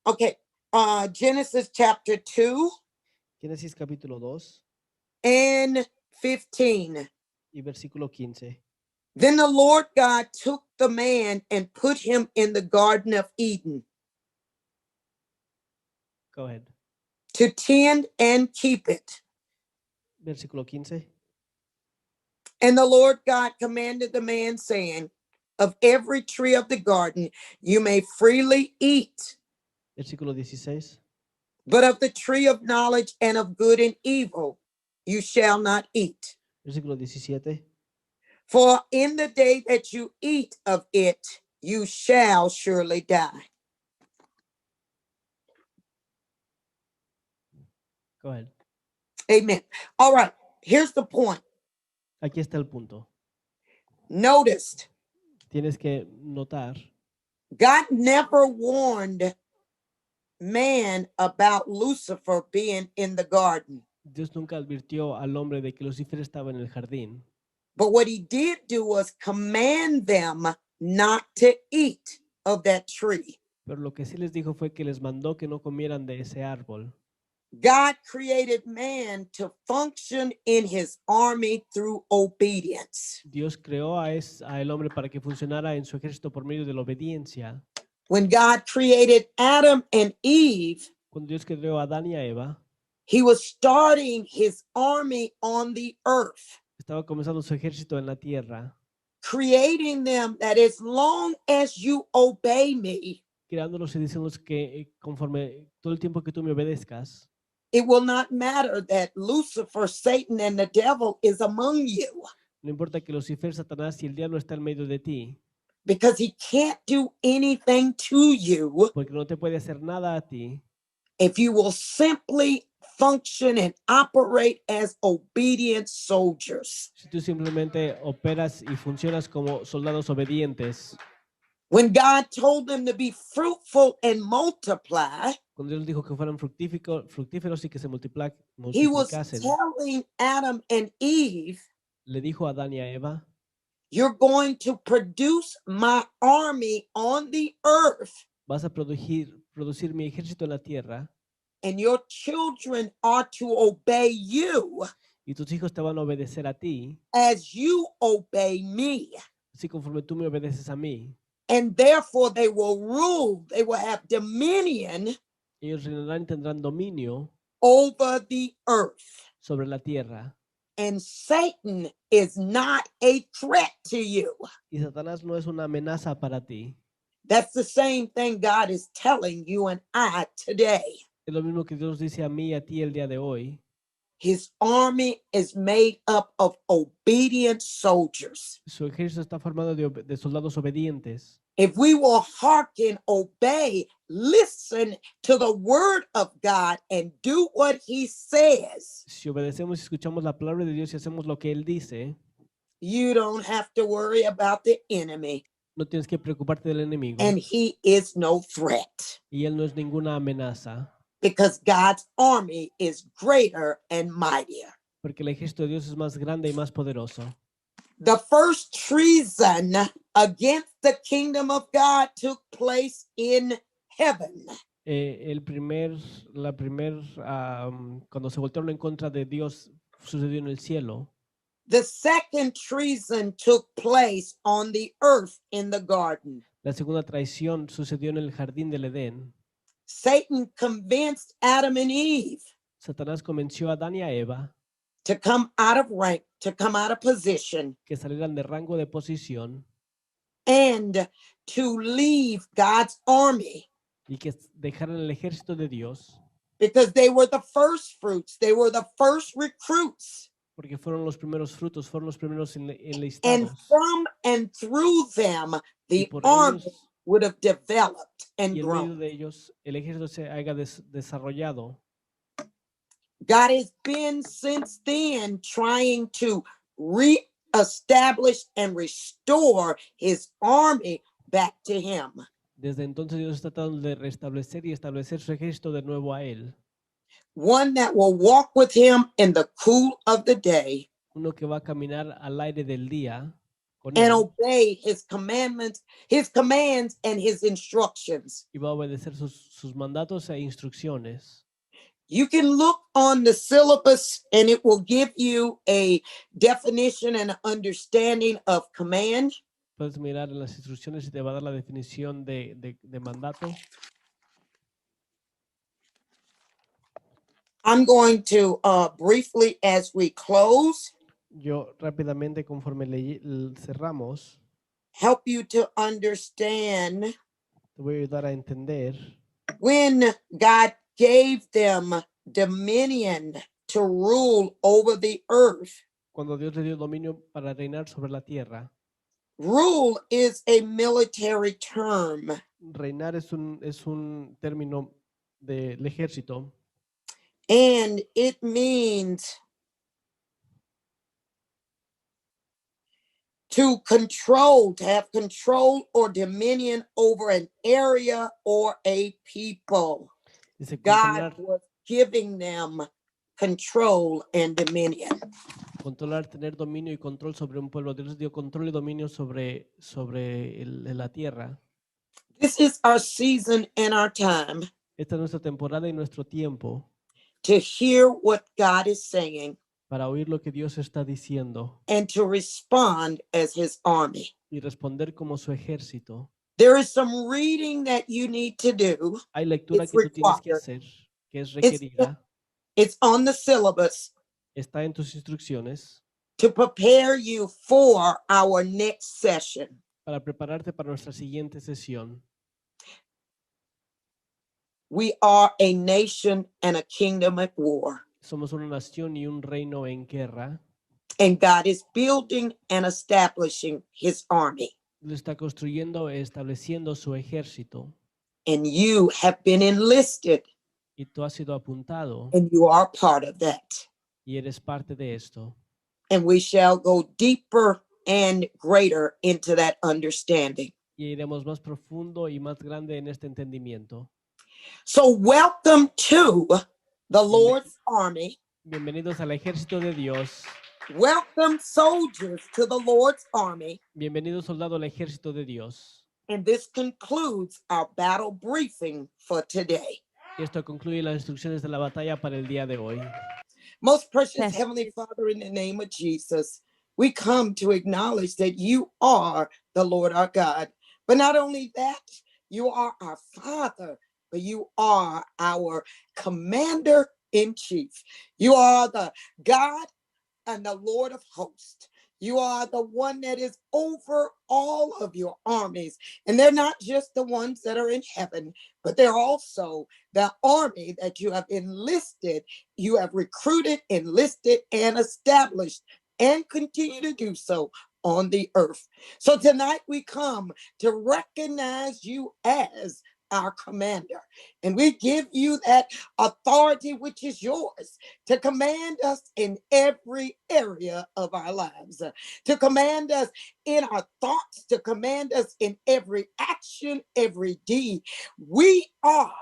Okay, Genesis chapter 2, Génesis capítulo 2 and 15. y versículo 15. Then the Lord God took the man and put him in the Garden of Eden Go ahead. to tend and keep it. Versículo 15. And the Lord God commanded the man, saying, of every tree of the garden you may freely eat, Versículo 16. but of the tree of knowledge and of good and evil you shall not eat. Versículo 17. For in the day that you eat of it, you shall surely die. Go ahead. Amen. All right, here's the point. Aquí está el punto. Noticed, Tienes que notar, God never warned man about Lucifer being in the garden. Dios nunca advirtió al hombre de que Lucifer estaba en el jardín, But what he did do was command them not to eat of that tree. pero lo que sí les dijo fue que les mandó que no comieran de ese árbol. God created man to function in his army through obedience. Dios creó a el hombre para que funcionara en su ejército por medio de la obediencia. When God created Adam and Eve, Cuando Dios creó a Adán y a Eva, he was starting his army on the earth, estaba comenzando su ejército en la tierra, creating them that as long as you obey me, creándolos y diciéndoles que conforme todo el tiempo que tú me obedezcas, it will not matter that Lucifer, Satan, and the devil is among you, no importa que Lucifer, Satanás y el diablo estén en medio de ti, because he can't do anything to you porque no te puede hacer nada a ti if you will simply function and operate as obedient soldiers. si tú simplemente operas y funcionas como soldados obedientes. When God told them to be fruitful and multiply, Cuando Dios dijo que fueran fructíferos y que se he was multiplicasen, telling Adam and Eve, le dijo a Adán y a Eva, you're going to produce my army on the earth, vas a producir mi ejército en la tierra and your children are to obey you y tus hijos te van a obedecer a ti, as you obey me. así conforme tú me obedeces a mí. And therefore they will rule, they will have dominion Ellos reinarán y tendrán dominio over the earth. sobre la tierra. And Satan is not a threat to you. Y Satanás no es una amenaza para ti. That's the same thing God is telling you and I today. Es lo mismo que Dios dice a mí y a ti el día de hoy. His army is made up of obedient soldiers. Su ejército está formado de soldados obedientes. If we will hearken, obey, listen to the word of God and do what he says, Si obedecemos y escuchamos la palabra de Dios y hacemos lo que Él dice, you don't have to worry about the enemy, no tienes que preocuparte del enemigo. and he is no threat, Y Él no es ninguna amenaza, because God's army is greater and mightier. porque el ejército de Dios es más grande y más poderoso. The first treason against the kingdom of God took place in heaven. Cuando se voltearon en contra de Dios, sucedió en el cielo. The second treason took place on the earth in the garden. La segunda traición sucedió en el jardín del Edén. Satan convinced Adam and Eve Satanás convenció a Adán y a Eva to come out of rank, to come out of position, que salieran de rango de posición and to leave God's army, y que dejaran el ejército de Dios, because they were the first fruits, they were the first recruits. porque fueron los primeros frutos, fueron los primeros And enlistados. from and through them, Y the por army ellos would have developed and y en medio grown. de ellos el ejército se haya desarrollado. God has been since then trying to reestablish and restore his army back to him. Desde entonces Dios está tratando de restablecer y establecer su ejército de nuevo a Él. One that will walk with him in the cool of the day Uno que va a caminar al aire del día con and Él obey his commandments, his commands and his instructions. y va a obedecer sus mandatos e instrucciones. You can look on the syllabus and it will give you a definition and understanding of command. Puedes mirar en las instrucciones y te va a dar la definición de mandato. I'm going to briefly, as we close, Yo rápidamente, conforme cerramos, help you to understand te voy a ayudar a entender when God gave them dominion to rule over the earth. cuando Dios le dio dominio para reinar sobre la tierra. Rule is a military term. Reinar es un término del ejército And it means to control, to have control or dominion over an area or a people. Dice God was giving them control and dominion. controlar, tener dominio y control sobre un pueblo. Dios dio control y dominio sobre la tierra. This is our season and our time Esta es nuestra temporada y nuestro tiempo to hear what God is saying para oír lo que Dios está diciendo and to respond as his army. y responder como su ejército. There is some reading that you need to do. Hay lectura It's que tú tienes que required. hacer, que es requerida. It's on the syllabus Está en tus instrucciones to prepare you for our next session. para prepararte para nuestra siguiente sesión. We are a nation and a kingdom at war, Somos una nación y un reino en guerra. and God is building and establishing his army. Lo está construyendo e estableciendo su ejército. And you have been enlisted, Y tú has sido apuntado and you are part of that. y eres parte de esto. And we shall go deeper and greater into that understanding. Y iremos más profundo y más grande en este entendimiento. So welcome to the Lord's army. Bienvenidos al ejército de Dios. Welcome soldiers to the Lord's army. Bienvenidos soldados al ejército de Dios. And this concludes our battle briefing for today. Y esto concluye las instrucciones de la batalla para el día de hoy. Most precious Yes. Heavenly Father, in the name of Jesus, we come to acknowledge that you are the Lord our God. But not only that, you are our Father, but you are our Commander in Chief. You are the God and the Lord of hosts. You are the one that is over all of your armies. And they're not just the ones that are in heaven, but they're also the army that you have enlisted, you have recruited, enlisted, and established, and continue to do so on the earth. So tonight we come to recognize you as our commander. And we give you that authority which is yours to command us in every area of our lives, to command us in our thoughts, to command us in every action, every deed. We are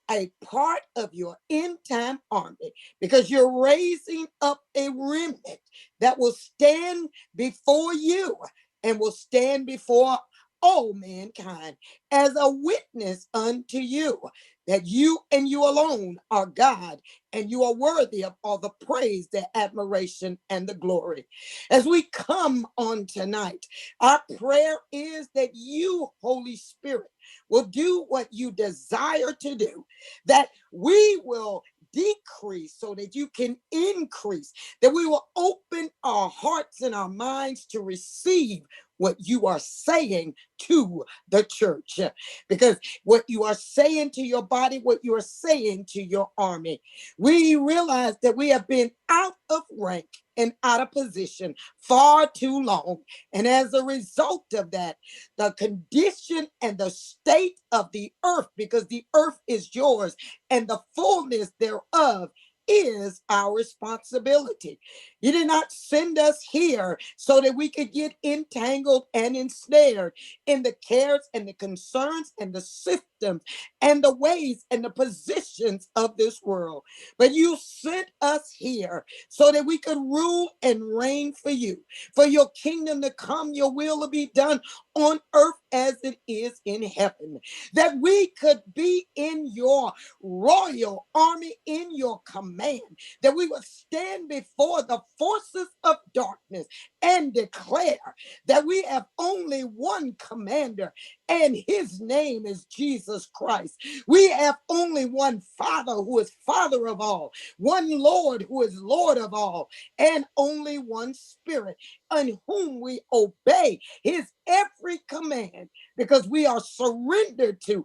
a part of your end time army because you're raising up a remnant that will stand before you and will stand before all mankind as a witness unto you that you and you alone are God and you are worthy of all the praise, the admiration, and the glory. As we come on tonight, our prayer is that you, Holy Spirit, will do what you desire to do, that we will decrease so that you can increase, that we will open our hearts and our minds to receive what you are saying to the church. Because what you are saying to your body, what you are saying to your army, we realize that we have been out of rank and out of position far too long. And as a result of that, the condition and the state of the earth, because the earth is yours and the fullness thereof is our responsibility. You did not send us here so that we could get entangled and ensnared in the cares and the concerns and the systems and the ways and the positions of this world. But you sent us here so that we could rule and reign for you, for your kingdom to come, your will to be done on earth as it is in heaven, that we could be in your royal army, in your command, that we would stand before the forces of darkness and declare that we have only one commander, and his name is Jesus Christ. We have only one Father who is Father of all, one Lord who is Lord of all, and only one Spirit in whom we obey his every command, because we are surrendered to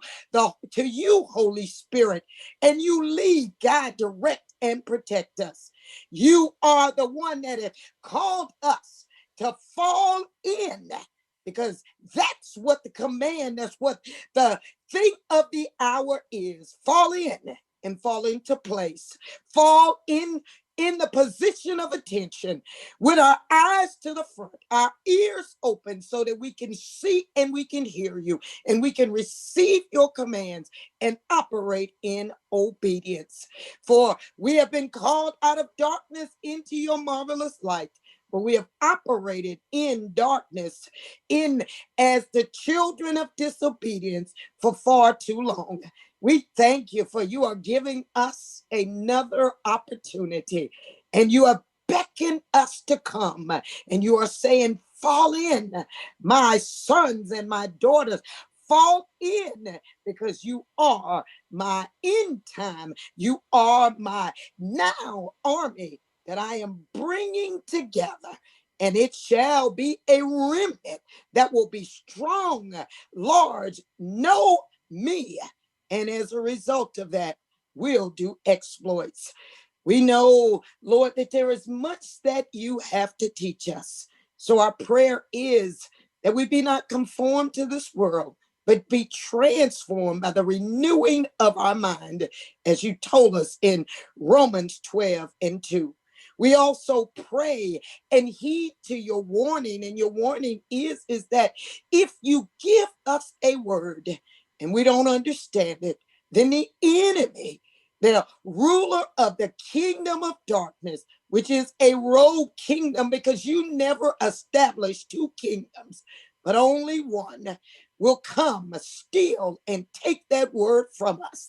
you, Holy Spirit, and you lead, guide, direct, and protect us. You are the one that has called us to fall in, because that's what the command, that's what the thing of the hour is. Fall in and fall into place. Fall in the position of attention with our eyes to the front, our ears open, so that we can see and we can hear you and we can receive your commands and operate in obedience. For we have been called out of darkness into your marvelous light. But we have operated in darkness, in as the children of disobedience for far too long. We thank you for you are giving us another opportunity, and you have beckoned us to come, and you are saying, fall in, my sons and my daughters. Fall in, because you are my end time. You are my now army that I am bringing together, and it shall be a remnant that will be strong, large, know me, and as a result of that, we'll do exploits. We know, Lord, that there is much that you have to teach us. So our prayer is that we be not conformed to this world, but be transformed by the renewing of our mind, as you told us in Romans 12:2. We also pray and heed to your warning, and your warning is that if you give us a word and we don't understand it, then the enemy, the ruler of the kingdom of darkness, which is a rogue kingdom, because you never established two kingdoms, but only one, will come, steal, and take that word from us,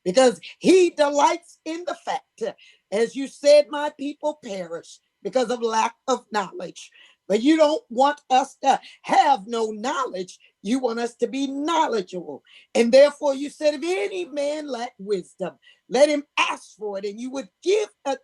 because he delights in the fact, as you said, my people perish because of lack of knowledge. But you don't want us to have no knowledge. You want us to be knowledgeable. And therefore you said, if any man lack wisdom, let him ask for it, and you would give it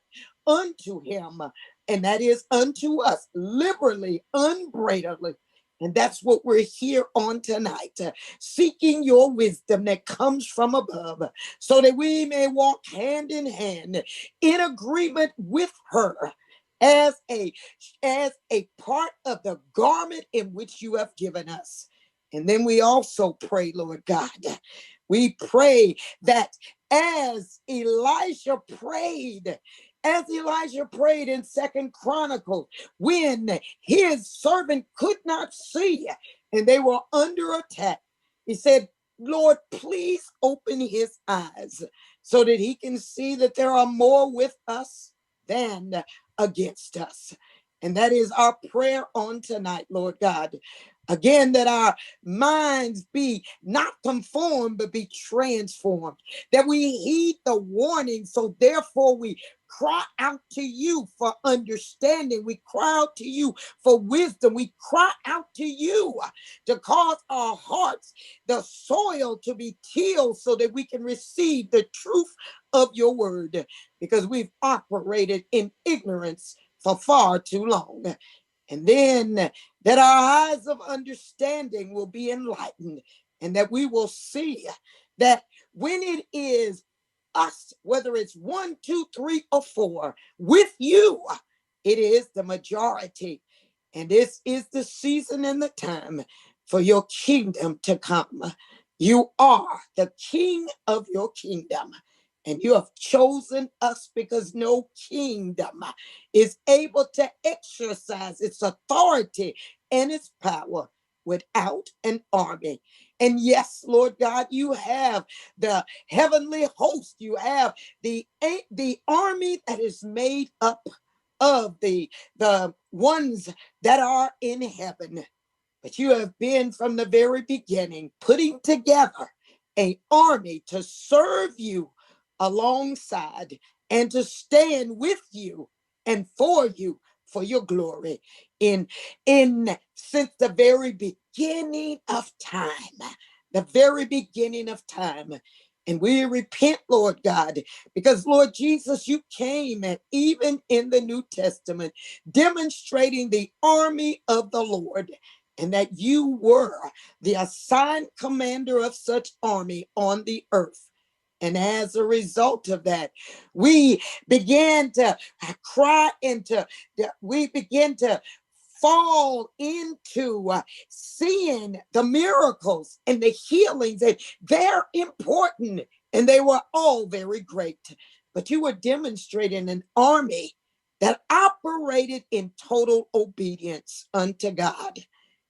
unto him. And that is unto us, liberally, unbraidably. And that's what we're here on tonight, seeking your wisdom that comes from above, so that we may walk hand in hand in agreement with her as a part of the garment in which you have given us. And then we also pray, Lord God, we pray that as Elijah prayed in Second Chronicles, when his servant could not see and they were under attack, he said, Lord, please open his eyes so that he can see that there are more with us than against us. And that is our prayer on tonight, Lord God. Again, that our minds be not conformed, but be transformed, that we heed the warning. So therefore we cry out to you for understanding. We cry out to you for wisdom. We cry out to you to cause our hearts, the soil, to be tilled so that we can receive the truth of your word, because we've operated in ignorance for far too long. And then that our eyes of understanding will be enlightened, and that we will see that when it is us, whether it's 1, 2, 3, or 4, with you, it is the majority. And this is the season and the time for your kingdom to come. You are the king of your kingdom. And you have chosen us because no kingdom is able to exercise its authority and its power without an army. And yes, Lord God, you have the heavenly host. You have the army that is made up of the ones that are in heaven. but you have been from the very beginning putting together an army to serve you alongside and to stand with you and for you for your glory in since the very beginning of time, the very beginning of time. And we repent, Lord God, because Lord Jesus, you came, and even in the New Testament, demonstrating the army of the Lord, and that you were the assigned commander of such army on the earth. And as a result of that, we began to cry into, we begin to fall into seeing the miracles and the healings, and they're important, and they were all very great. But you were demonstrating an army that operated in total obedience unto God.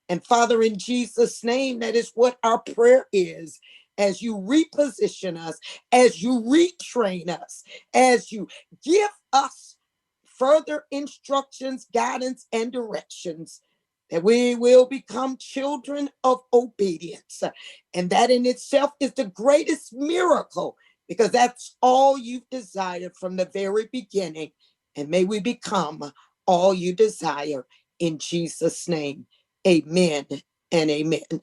And Father, in Jesus' name, that is what our prayer is. As you reposition us, as you retrain us, as you give us further instructions, guidance, and directions, that we will become children of obedience. And that in itself is the greatest miracle, because that's all you've desired from the very beginning. And may we become all you desire in Jesus' name. Amen and amen.